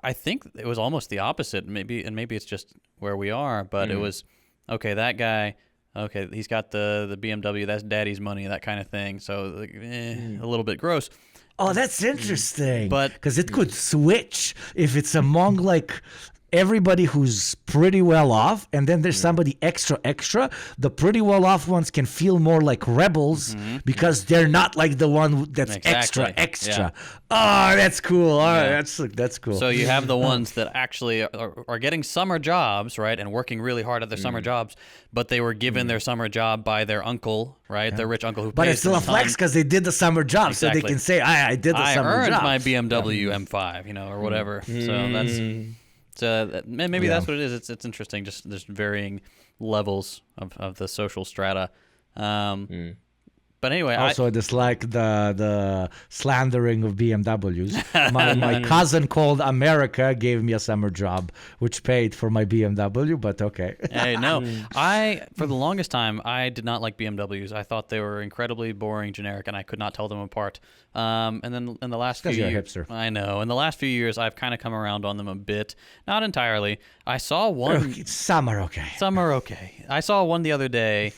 I think it was almost the opposite. Maybe it's just where we are, but it was okay. That guy. Okay, he's got the BMW, that's daddy's money, that kind of thing. So a little bit gross. Oh, that's interesting. But because it could switch if it's among like everybody who's pretty well off, and then there's somebody extra. The pretty well off ones can feel more like rebels because they're not like the one that's extra. Yeah. Oh, that's cool. All right, that's cool. So you have the ones that actually are getting summer jobs, right, and working really hard at their summer jobs, but they were given their summer job by their uncle, right, their rich uncle who. But it's still a flex because they did the summer job, so they can say, "I did the summer job. I earned my BMW M5, you know, or whatever." So that's. So maybe that's what it is. It's interesting. Just there's varying levels of the social strata. But anyway, also I dislike the slandering of BMWs. My cousin called America gave me a summer job, which paid for my BMW. But okay. Hey, no, for the longest time I did not like BMWs. I thought they were incredibly boring, generic, and I could not tell them apart. And then in the last few years, you're a hipster. I know. In the last few years, I've kind of come around on them a bit, not entirely. I saw one. Some are okay. Some are okay. I saw one the other day.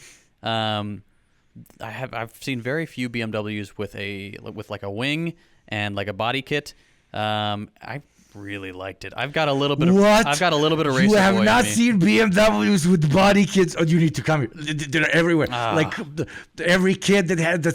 I've seen very few BMWs with like a wing and like a body kit. I really liked it. I've got a little bit of racer. You have not seen BMWs with body kits. Oh, you need to come here. They're everywhere. Like every kid that had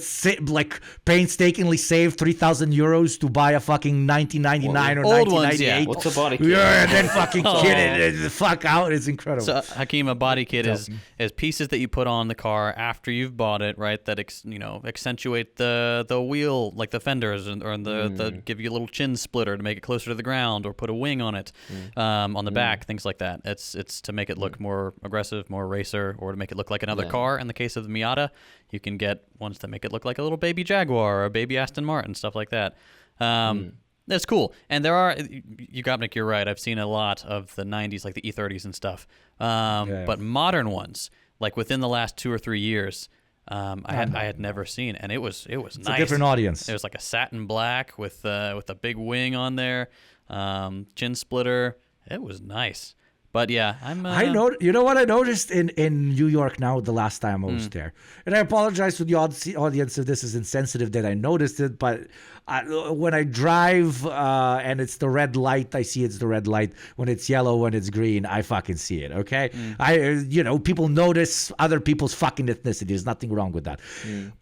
like painstakingly saved 3,000 euros to buy a fucking 1999 or 1998. Yeah. What's a body kit? Yeah, then fucking kit it the fuck out. It's incredible. So Hakeem, a body kit is pieces that you put on the car after you've bought it, right? That accentuate the wheel, like the fenders, or the give you a little chin splitter to make it closer to the ground. Or put a wing on it, on the back, things like that. It's to make it look more aggressive, more racer, or to make it look like another car. In the case of the Miata, you can get ones that make it look like a little baby Jaguar or a baby Aston Martin, stuff like that. That's cool. And there are, Yugopnik, you're right. I've seen a lot of the 90s, like the E30s and stuff. But modern ones, like within the last 2 or 3 years, I had never seen, and it was nice. It's a different audience. It was like a satin black with a big wing on there. Chin splitter. It was nice. But yeah, I know. You know what I noticed in New York now the last time I was there, and I apologize to the audience if this is insensitive that I noticed it, but when I drive and it's the red light, I see it's the red light. When it's yellow, when it's green, I fucking see it. Okay, people notice other people's fucking ethnicity. There's nothing wrong with that.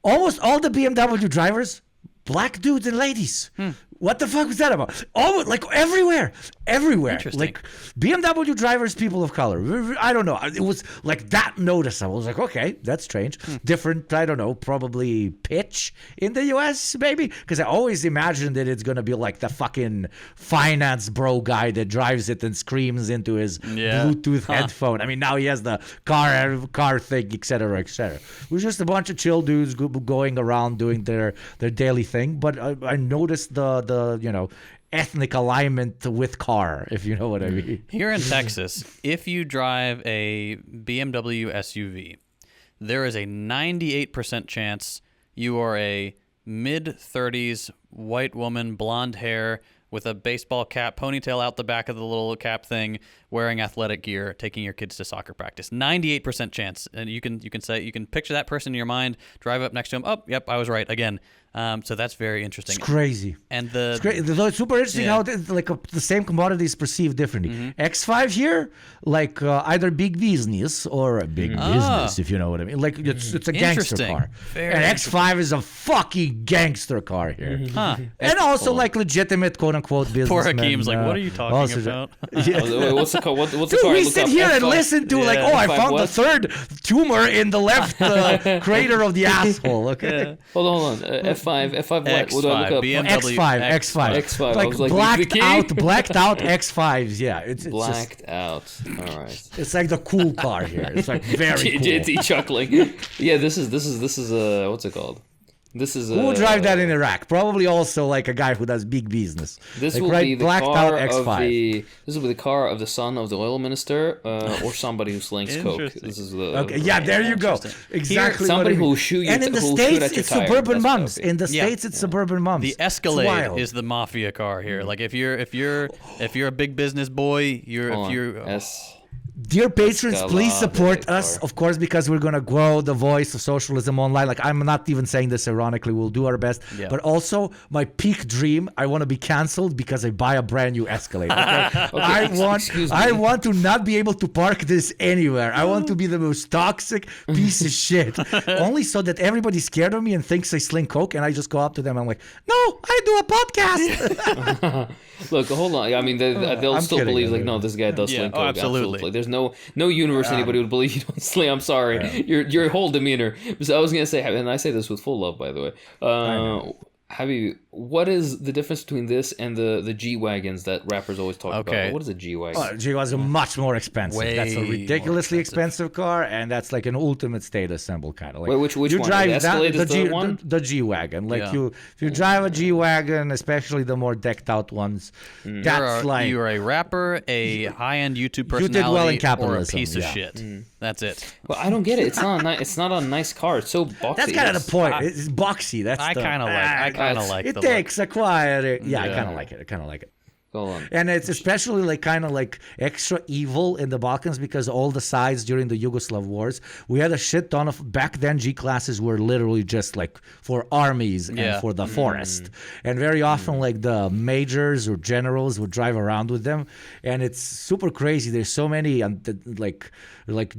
Almost all the BMW drivers, black dudes and ladies. What the fuck was that about? Almost like everywhere. Like BMW drivers, people of color. I don't know. It was like that noticeable. I was like, okay, that's strange. Different, I don't know, probably pitch in the US, maybe? Because I always imagined that it's going to be like the fucking finance bro guy that drives it and screams into his Bluetooth headphone. I mean, now he has the car thing, et cetera, et cetera. It was just a bunch of chill dudes going around doing their daily thing. But I noticed the ethnic alignment with car, if you know what I mean. Here in Texas, if you drive a BMW SUV, there is a 98% chance you are a mid-30s white woman, blonde hair, with a baseball cap, ponytail out the back of the little cap thing, wearing athletic gear, taking your kids to soccer practice. 98% chance. And you can picture that person in your mind, drive up next to him. Oh, yep, I was right again. So that's very interesting. It's crazy. And it's super interesting how the same commodity is perceived differently. X5 here, like either big business or a big business, if you know what I mean. Like it's a gangster car. And X5 is a fucking gangster car here. And also like legitimate quote unquote business. Poor Hakeem's like, what are you talking about? What's the car? What's the car? We sit here and listen to I found the third tumor in the left crater of the asshole. Okay. Hold on. F5 what? What do I look up? BMW X5. Like blacked out X5s. Yeah, it's blacked out. All right. It's like the cool car here. It's like very cool. JT chuckling. Yeah, this is what's it called? This is who will drive that in Iraq? Probably also like a guy who does big business. This will be the car This will be the car of the son of the oil minister, or somebody who slings coke. This is the there you go. Exactly. Somebody who will shoot you. And in the States, it's suburban mums. In the States, it's suburban mums. The Escalade is the mafia car here. Like if you're a big business boy, Dear patrons, please support us, of course, because we're going to grow the voice of socialism online. Like, I'm not even saying this ironically. We'll do our best. Yeah. But also, my peak dream, I want to be canceled because I buy a brand new Escalade. Okay? I want to not be able to park this anywhere. I want to be the most toxic piece of shit. Only so that everybody's scared of me and thinks I sling coke, and I just go up to them and I'm like, no, I do a podcast. Look, hold on. I mean, they'll still believe, like, no, this guy does sling coke. Absolutely. There's no universe anybody would believe you don't sling. I'm sorry. Yeah. Your whole demeanor. So I was going to say, and I say this with full love, by the way. What is the difference between this and the G-Wagons that rappers always talk about? What is a G-Wagon? G-Wagons are much more expensive. That's a ridiculously expensive car, and that's like an ultimate status symbol kind of. Like, which you one? Drive the Escalade is the one? The G-Wagon. Like if you drive a G-Wagon, especially the more decked out ones, you're a rapper, a high-end YouTube personality, you did well in capitalism, or a piece of shit. That's it. Well, I don't get it. It's not a nice car. It's so boxy. That's kind of the point. It's boxy. I kind of like it. Takes a quiet. I kind of like it. Go on. And it's especially like kind of like extra evil in the Balkans because all the sides during the Yugoslav wars, we had a shit ton of back then G-classes were literally just like for armies and for the forest. And very often like the majors or generals would drive around with them, and it's super crazy. There's so many like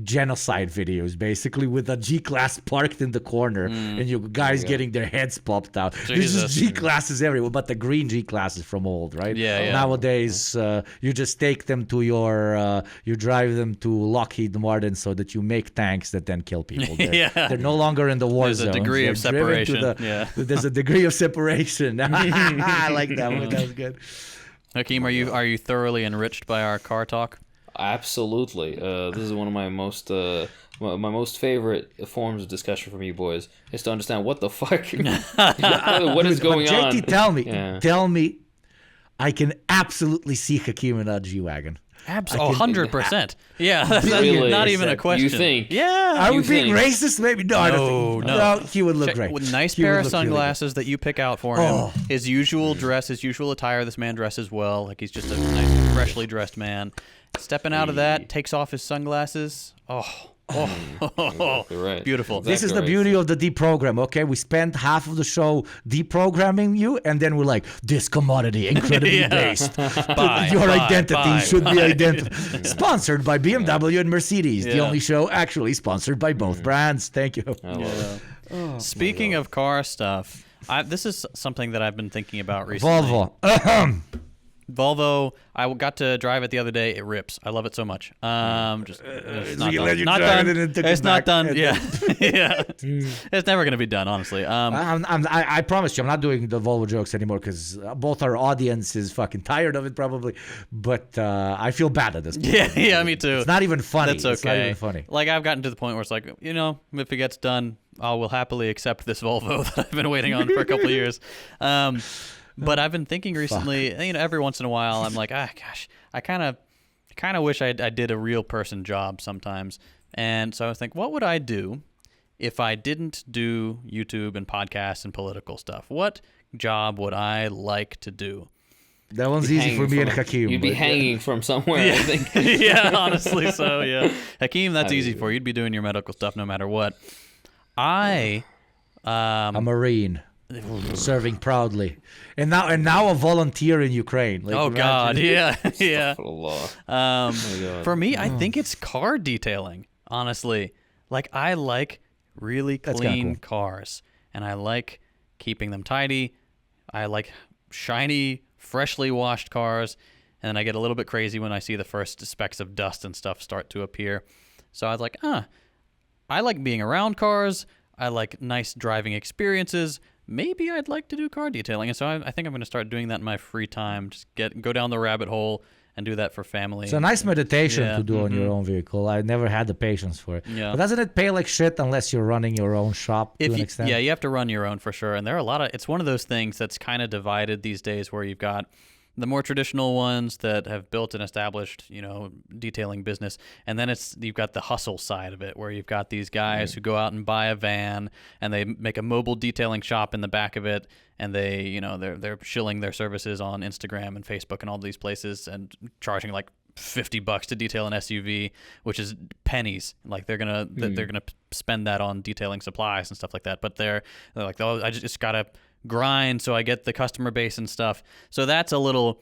genocide videos basically with a G-class parked in the corner and you guys getting their heads popped out. There's just G-classes everywhere, but the green G-classes from old, right? Nowadays, you just take them to you drive them to Lockheed Martin so that you make tanks that then kill people. They're no longer in the war zone. There's a degree of separation. There's a degree of separation. I like that one. That was good. Hakeem, are you thoroughly enriched by our car talk? Absolutely. This is one of my most favorite forms of discussion from you boys is to understand what the fuck, what is going on. JT, tell me. I can absolutely see Hakeem in a G-Wagon. 100%. Yeah, that's really? not even a question. You think? Yeah. Are we being racist? Maybe. No, I don't think. No, he would look great. With nice pair of sunglasses that you pick out for him. His usual dress, his usual attire. This man dresses well. Like he's just a nice, freshly dressed man. stepping out of that, takes off his sunglasses. Exactly right. Beautiful. This is the beauty of the Deprogram, okay? We spend half of the show deprogramming you, and then we're like, this commodity, incredibly based. Your identity should be identical. Sponsored by BMW and Mercedes, the only show actually sponsored by both brands. Thank you. Speaking of car stuff, this is something that I've been thinking about recently. Volvo, I got to drive it the other day. It rips. I love it so much. It's not done. It's not done. Yeah. It's never going to be done, honestly. I promise you, I'm not doing the Volvo jokes anymore because both our audience is fucking tired of it probably. But I feel bad at this point. Yeah, me too. It's not even funny. That's okay. It's not even funny. Like, I've gotten to the point where it's like, if it gets done, I will happily accept this Volvo that I've been waiting on for a couple of years. But I've been thinking recently, every once in a while, I'm like, gosh, I kind of wish I did a real person job sometimes. And so I was thinking, what would I do if I didn't do YouTube and podcasts and political stuff? What job would I like to do? That one's easy for me and Hakeem. You'd be hanging from somewhere, I think. Yeah, honestly, so, yeah. Hakeem, that's easy for you. You'd be doing your medical stuff no matter what. A Marine. Serving proudly, and now a volunteer in Ukraine. Like, God, yeah. For me, I think it's car detailing. Honestly, like I like really clean cars, and I like keeping them tidy. I like shiny, freshly washed cars, and then I get a little bit crazy when I see the first specks of dust and stuff start to appear. So I was like, I like being around cars. I like nice driving experiences. Maybe I'd like to do car detailing. And so I think I'm going to start doing that in my free time. Just go down the rabbit hole and do that for family. It's a nice meditation to do on your own vehicle. I never had the patience for it. Yeah. But doesn't it pay like shit unless you're running your own shop to an extent? Yeah, you have to run your own for sure. And there are it's one of those things that's kind of divided these days where you've got the more traditional ones that have built and established, detailing business. And then you've got the hustle side of it where you've got these guys who go out and buy a van and they make a mobile detailing shop in the back of it. And they, they're shilling their services on Instagram and Facebook and all these places and charging like $50 to detail an SUV, which is pennies. Like they're gonna spend that on detailing supplies and stuff like that. But they're like, I just gotta grind so I get the customer base and stuff. So that's a little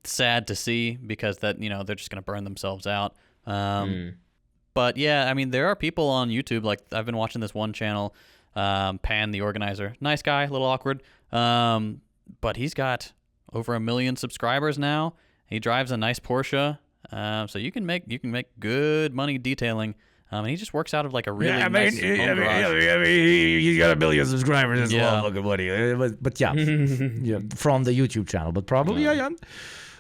sad to see because that they're just gonna burn themselves out. But yeah, I mean there are people on YouTube, like I've been watching this one channel, Pan the Organizer, nice guy, a little awkward, but he's got over 1 million subscribers now. He drives a nice Porsche, so you can make good money detailing. And he just works out of like a really nice home garage. He's got 1 million subscribers. It's a lot of fucking money. But yeah, from the YouTube channel. But probably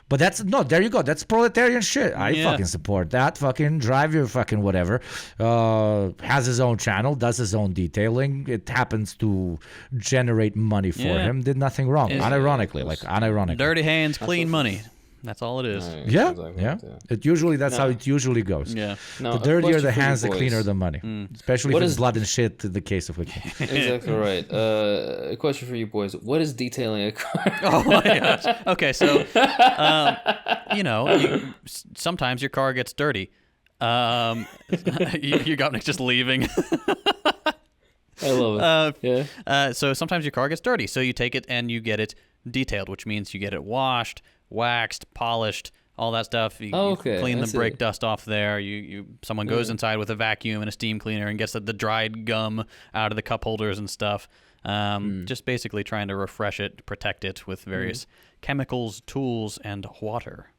But there you go. That's proletarian shit. I fucking support that. Fucking drive your fucking whatever. Has his own channel, does his own detailing. It happens to generate money for him. Did nothing wrong. Unironically. Dirty hands, clean money. That's all it is. It usually how it usually goes. Yeah. The dirtier the hands, the cleaner the money. Especially if it's blood and shit. The case of Wiki. Exactly right. A question for you boys: what is detailing a car? Oh my gosh. Okay, so sometimes your car gets dirty. You got me just leaving. I love it. So sometimes your car gets dirty, so you take it and you get it detailed, which means you get it washed, waxed, polished, all that stuff. You clean the brake dust off there. Someone goes inside with a vacuum and a steam cleaner and gets the dried gum out of the cup holders and stuff. Just basically trying to refresh it, protect it with various chemicals, tools, and water.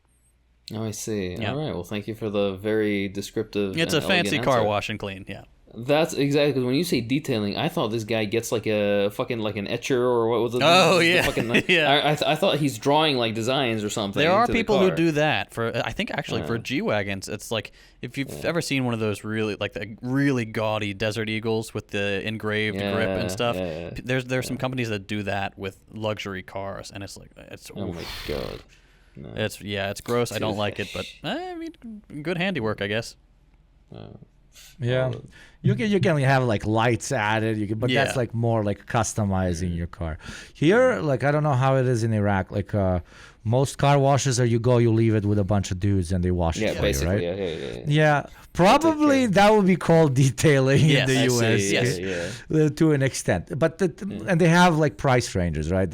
Oh, I see. Yeah. All right. Well, thank you for the very descriptive. It's a fancy car wash and clean. Yeah. That's exactly, because when you say detailing, I thought this guy gets like a fucking like an etcher or what was it? Oh yeah, I thought he's drawing like designs or something. There are people who do that for. I think actually for G wagons, it's like if you've ever seen one of those really like the really gaudy Desert Eagles with the engraved grip and stuff. There's some companies that do that with luxury cars, and it's like oh my god, no. It's gross. I don't like it, but I mean, good handiwork, I guess. You can have like lights added, but that's like more like customizing your car. Here, like I don't know how it is in Iraq. Like most car washes, you leave it with a bunch of dudes and they wash it for basically, you, right? Yeah. Probably that would be called detailing in the US to an extent. But and they have like price ranges, right?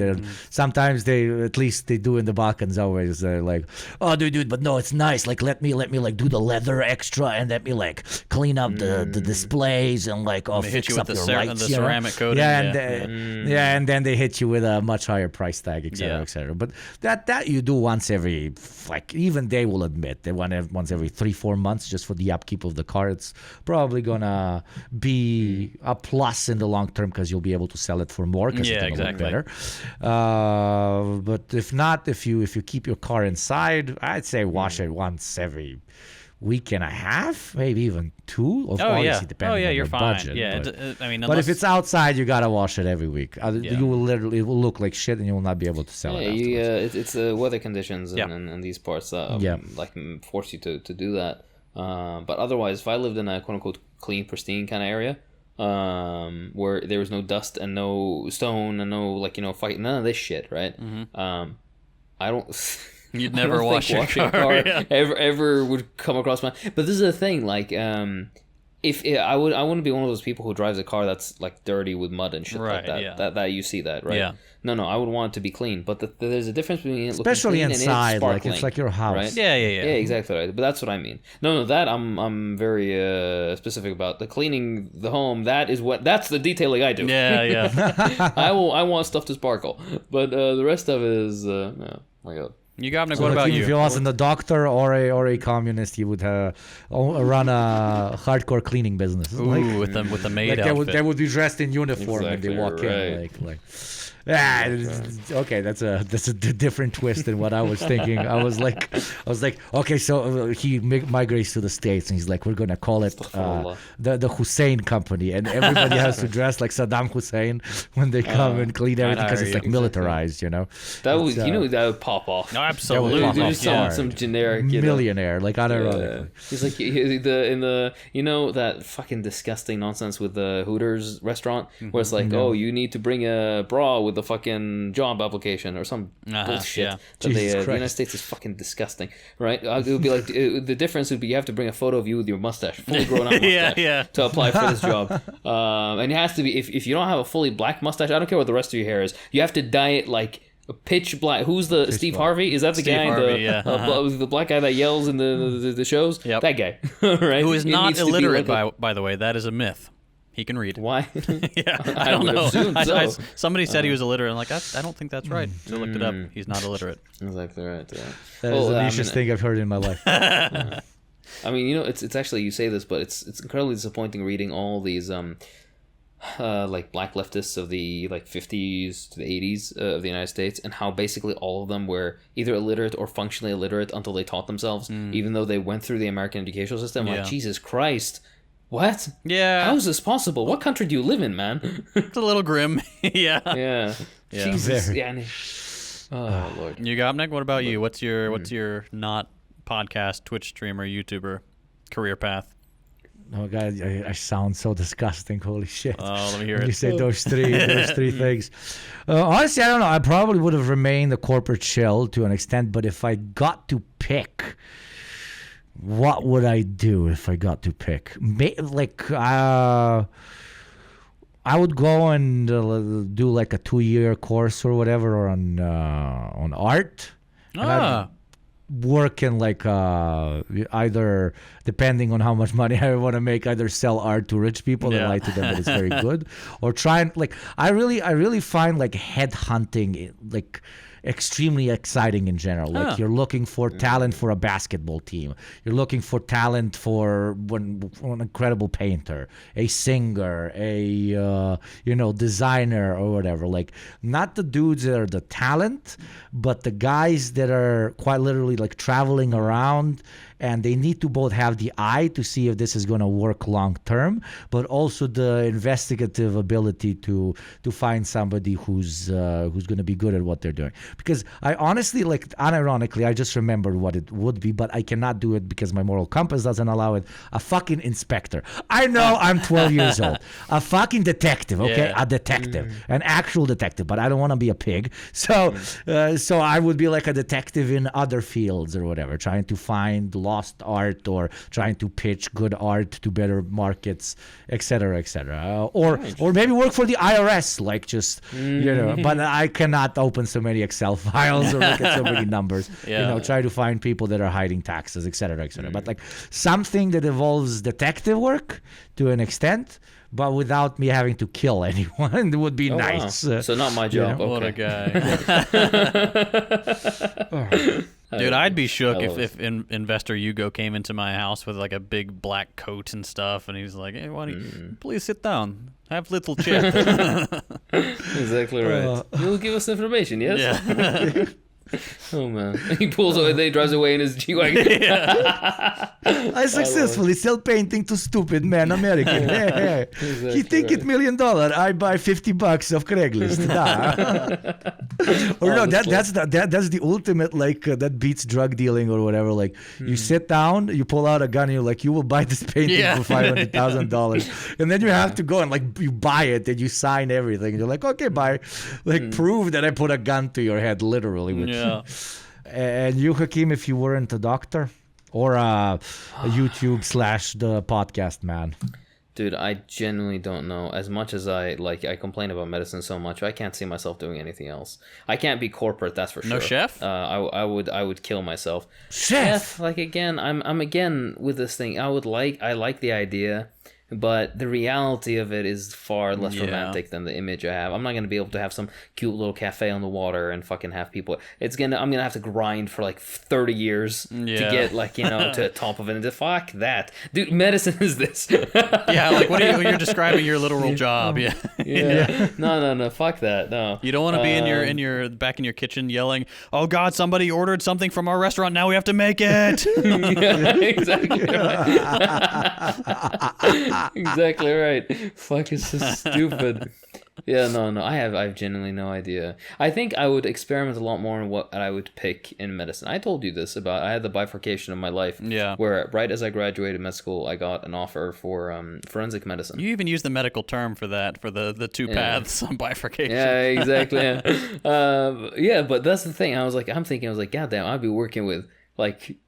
Sometimes at least they do in the Balkans always like, oh dude, but no, it's nice. Like let me like do the leather extra and let me like clean up the displays and like fix up your lights, the ceramic coating. And then they hit you with a much higher price tag, etc., etc. But that you do once every, like even they will admit that once every 3-4 months just for the upkeep of the car. It's probably gonna be a plus in the long term because you'll be able to sell it for more because it's gonna look better. But if not, if you keep your car inside, I'd say wash it once every week and a half, maybe even 2. Obviously, depending on your budget. But if it's outside, you gotta wash it every week. You will literally, it will look like shit, and you will not be able to sell it. It's weather conditions and these parts that like force you to do that. But otherwise, if I lived in a quote unquote clean, pristine kind of area, where there was no dust and no stone and no fight, none of this shit, right? I don't. You'd never wash your car. Ever would come across my. But this is the thing, like, if I wouldn't be one of those people who drives a car that's like dirty with mud and shit like that. That you see that, right? Yeah. No, I would want it to be clean. But there's a difference between it especially looking clean inside, and it's sparkling, like it's like your house. Right? Yeah, exactly right. But that's what I mean. No, that I'm very specific about. The cleaning the home. That's the detailing I do. Yeah. I want stuff to sparkle, but the rest of it is my God. You got me. What about you? If you wasn't a doctor or a communist, you would run a hardcore cleaning business. Ooh, with the maid outfit. They would be dressed in uniform and they walk in like. Okay, that's a different twist than what I was thinking. I was like, okay, so he migrates to the States and he's like, we're gonna call it the Hussein Company, and everybody has to dress like Saddam Hussein when they come and clean everything because it's like militarized, you know. That would that would pop off. No, absolutely. Some generic millionaire, like unironically. He's like that fucking disgusting nonsense with the Hooters restaurant where it's like, oh, you need to bring a bra with the fucking job application or some bullshit. The United States is fucking disgusting, right? It would be like the difference would be you have to bring a photo of you with your mustache, fully grown out mustache, to apply for this job. And it has to be if you don't have a fully black mustache, I don't care what the rest of your hair is. You have to dye it like pitch black. Who's the Steve Harvey? Is that the guy? The black guy that yells in the shows? Yep. That guy, right? Who is not illiterate, by the way. That is a myth. He can read. Why? I don't know. Somebody said he was illiterate. I'm like, I don't think that's right. So I looked it up. He's not illiterate. Exactly right. Yeah. That is the nichest thing I've heard in my life. I mean, it's actually, you say this, but it's incredibly disappointing reading all these like black leftists of the like 50s to the 80s of the United States, and how basically all of them were either illiterate or functionally illiterate until they taught themselves, even though they went through the American educational system. Like, Jesus Christ. What? Yeah. How is this possible? What country do you live in, man? It's a little grim. Yeah. Jesus. Yeah. Oh, Lord. You got Nick? What about you? What's your not podcast, Twitch streamer, YouTuber career path? Oh God, I sound so disgusting. Holy shit! Oh, let me hear it. You say those three things. Honestly, I don't know. I probably would have remained a corporate shell to an extent, but if I got to pick, what would I do if I got to pick? I would go and do like a 2-year course or whatever on art. Work in like either, depending on how much money I want to make, either sell art to rich people and lie to them that it's very good, or try and like I really find like headhunting like extremely exciting in general. Like you're looking for talent for a basketball team, you're looking for talent for an incredible painter, a singer, a designer or whatever. Like not the dudes that are the talent, but the guys that are quite literally like traveling around and they need to both have the eye to see if this is going to work long term, but also the investigative ability to find somebody who's going to be good at what they're doing. Because I honestly, like, unironically, I just remembered what it would be, but I cannot do it because my moral compass doesn't allow it. A fucking inspector. I know I'm 12 years old. A fucking detective, okay? A detective, an actual detective, but I don't want to be a pig. So I would be like a detective in other fields or whatever, trying to find lost art or trying to pitch good art to better markets, etc., etc. Or maybe work for the IRS, like just, you know, but I cannot open so many Excel files or look at so many numbers, you know, try to find people that are hiding taxes, etc., etc. But like something that involves detective work to an extent, but without me having to kill anyone, it would be nice. Wow. So not my job. You know? What a guy. Dude, I'd be shook if investor Hugo came into my house with like a big black coat and stuff, and he's like, "Hey, why don't you please sit down, have little chat." Exactly right. You'll give us information, yes? Yeah. Oh man, he pulls away, then he drives away in his G-Wagon. I successfully sell painting to stupid man American. Hey. Exactly he think it $1 million. I buy $50 of Craigslist. Or no, that's the ultimate, like that beats drug dealing or whatever. Like you sit down, you pull out a gun, and you're like, you will buy this painting for $500,000, and then you have to go and like you buy it and you sign everything. And you're like, okay, bye. Like prove that I put a gun to your head, literally. Which, and you, Hakeem, if you weren't a doctor or a YouTube / the podcast man? Dude, I genuinely don't know. As much as I complain about medicine so much, I can't see myself doing anything else. I can't be corporate, that's for sure. No chef? I would kill myself. Chef, like again, I'm again with this thing. I like the idea, but the reality of it is far less romantic than the image I have. I'm not going to be able to have some cute little cafe on the water and fucking have people. I'm going to have to grind for like 30 years to get like, you know, to the top of it. And fuck that. Dude, medicine is this. Like what are you're describing your literal job. Yeah. No, fuck that. No. You don't want to be in your back in your kitchen yelling, "Oh God, somebody ordered something from our restaurant. Now we have to make it." Yeah, exactly right. Exactly right. Fuck, it's so stupid. Yeah, no. I have genuinely no idea. I think I would experiment a lot more on what I would pick in medicine. I told you this about, I had the bifurcation of my life. Yeah. Where right as I graduated med school, I got an offer for forensic medicine. You even used the medical term for that, for the two paths on bifurcation. Yeah, exactly. Yeah, but that's the thing. I was like, God damn, I'd be working with like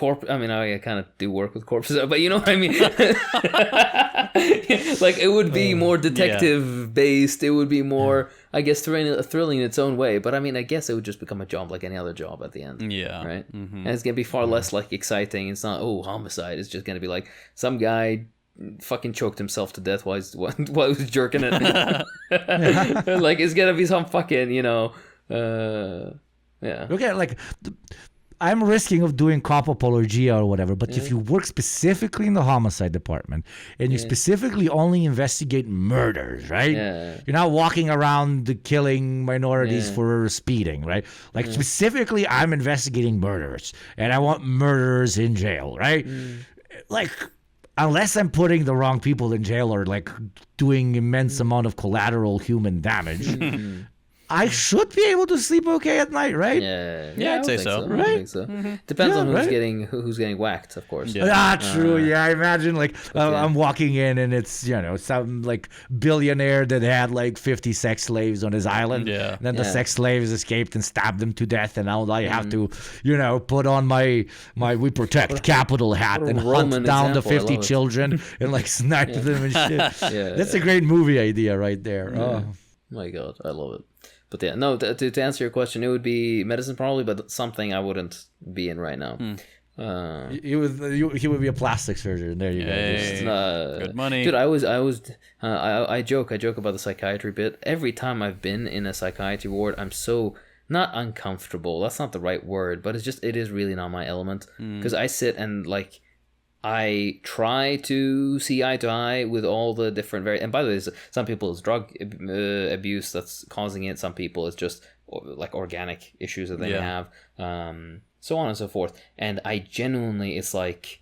I mean, I kind of do work with corpses, but you know what I mean? Like, it would be more detective-based. It would be more, I guess, thrilling in its own way. But, I mean, I guess it would just become a job like any other job at the end. Yeah. Right? Mm-hmm. And it's going to be far less, like, exciting. It's not, homicide. It's just going to be like, some guy fucking choked himself to death while he was jerking it. Like, it's going to be some fucking, you know, Okay, like... I'm risking of doing cop apologia or whatever, but if you work specifically in the homicide department and you specifically only investigate murders, right? Yeah. You're not walking around killing minorities for speeding, right? Like specifically, I'm investigating murderers and I want murderers in jail, right? Like, unless I'm putting the wrong people in jail or like doing immense amount of collateral human damage, I should be able to sleep okay at night, right? Yeah, I'd say so. Right? I think so. Mm-hmm. Depends on who's getting whacked, of course. True. I imagine like I'm walking in and it's, you know, some like billionaire that had like 50 sex slaves on his island. Yeah. And then the sex slaves escaped and stabbed them to death, and now I have to, you know, put on my we protect capital hat and hunt down the 50 children and like snipe them and shit. That's a great movie idea right there. Oh my God, I love it. But yeah, no, to answer your question, it would be medicine probably, but something I wouldn't be in right now. He would be a plastic surgeon. There you go. Good money. Dude, I joke about the psychiatry bit. Every time I've been in a psychiatry ward, I'm so not uncomfortable. That's not the right word, but it is really not my element. Because I sit and like, I try to see eye to eye with all the different and by the way, some people it's drug abuse that's causing it. Some people it's just like organic issues that they have. so on and so forth. And I genuinely, it's like,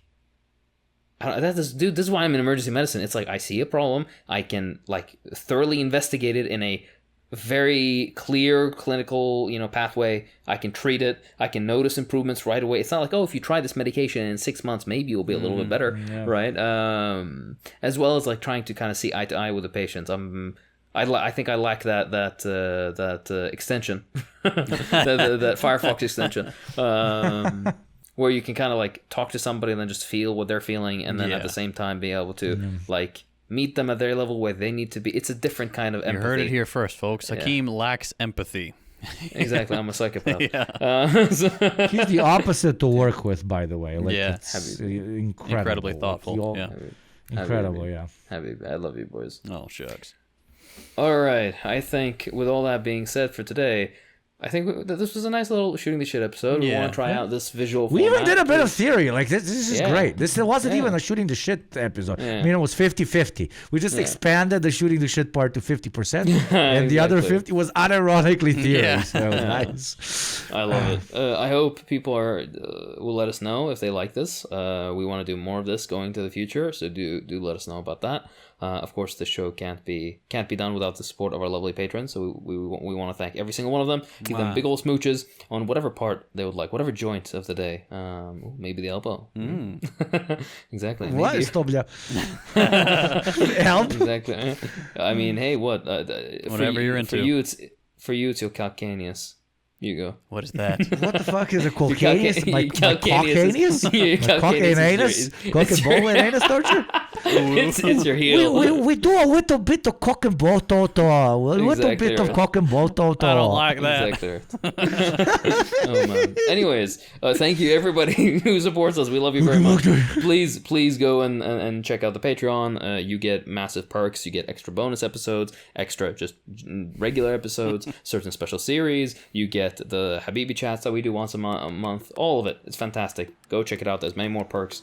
this is why I'm in emergency medicine. It's like, I see a problem, I can like thoroughly investigate it in a very clear clinical, pathway. I can treat it. I can notice improvements right away. It's not like, if you try this medication in 6 months, maybe you'll be a little bit better, right? As well as like trying to kind of see eye to eye with the patients. I think I lack that extension, that Firefox extension, where you can kind of like talk to somebody and then just feel what they're feeling, and then at the same time be able to like meet them at their level where they need to be. It's a different kind of empathy. You heard it here first, folks. Hakeem lacks empathy. Exactly, I'm a psychopath. He's the opposite to work with, by the way. Like, it's incredibly thoughtful. Incredible, yeah. I love you, boys. Oh, shucks. All right, I think with all that being said for today, I think that this was a nice little shooting the shit episode. We want to try out this visual format. We even did a bit of theory. Like, this is great. This wasn't even a shooting the shit episode. I mean, it was 50-50. We just expanded the shooting the shit part to 50%, and the other 50 was unironically theory. So nice. I love it. I hope people will let us know if they like this. We want to do more of this going to the future, so do let us know about that. Of course, the show can't be done without the support of our lovely patrons. So we want to thank every single one of them. Give them big old smooches on whatever part they would like, whatever joint of the day. Maybe the elbow. Exactly. What? Help. Exactly. I mean, hey, what? Whatever you're into. For you, it's your calcaneus. You go. What is that? What the fuck is a calcaneus? My calcaneus? Cock and ball and anus torture? It's your heel. We do a little bit of cock and ball toto. A little bit of cock and ball toto. I don't like that. Exactly. Oh, man. Anyways, thank you everybody who supports us. We love you very much. Please go and check out the Patreon. You get massive perks. You get extra bonus episodes, extra just regular episodes, certain special series. You get the Habibi chats that we do once a month. All of it. It's fantastic. Go check it out. There's many more perks.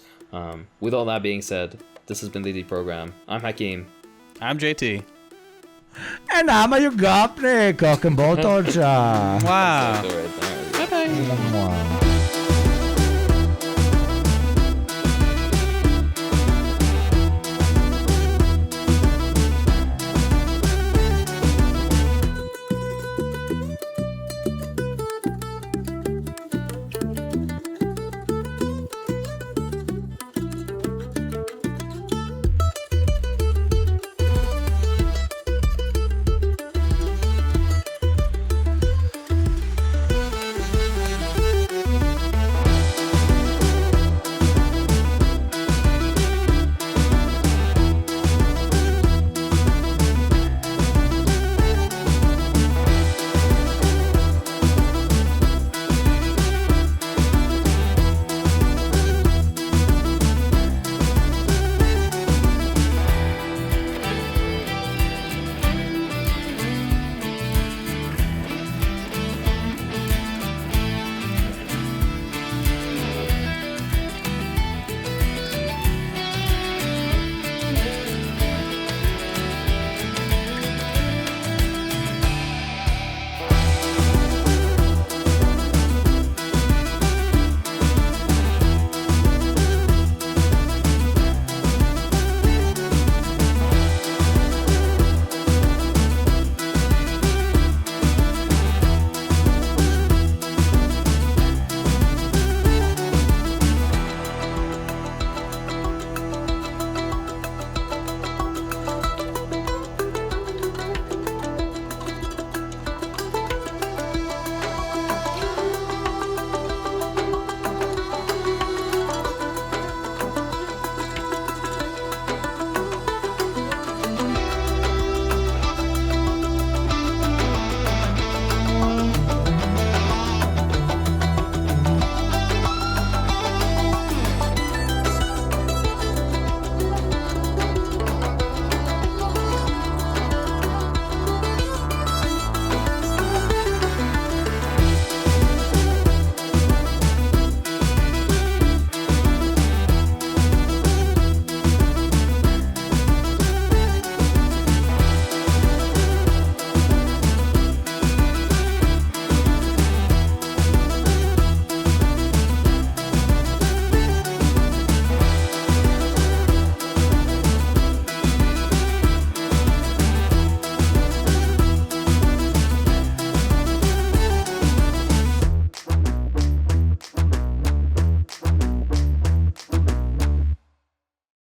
With all that being said, this has been the Deprogram. I'm Hakeem. I'm JT. And I'm a Yugapne, cock and ball torture. Wow. Bye-bye. Wow.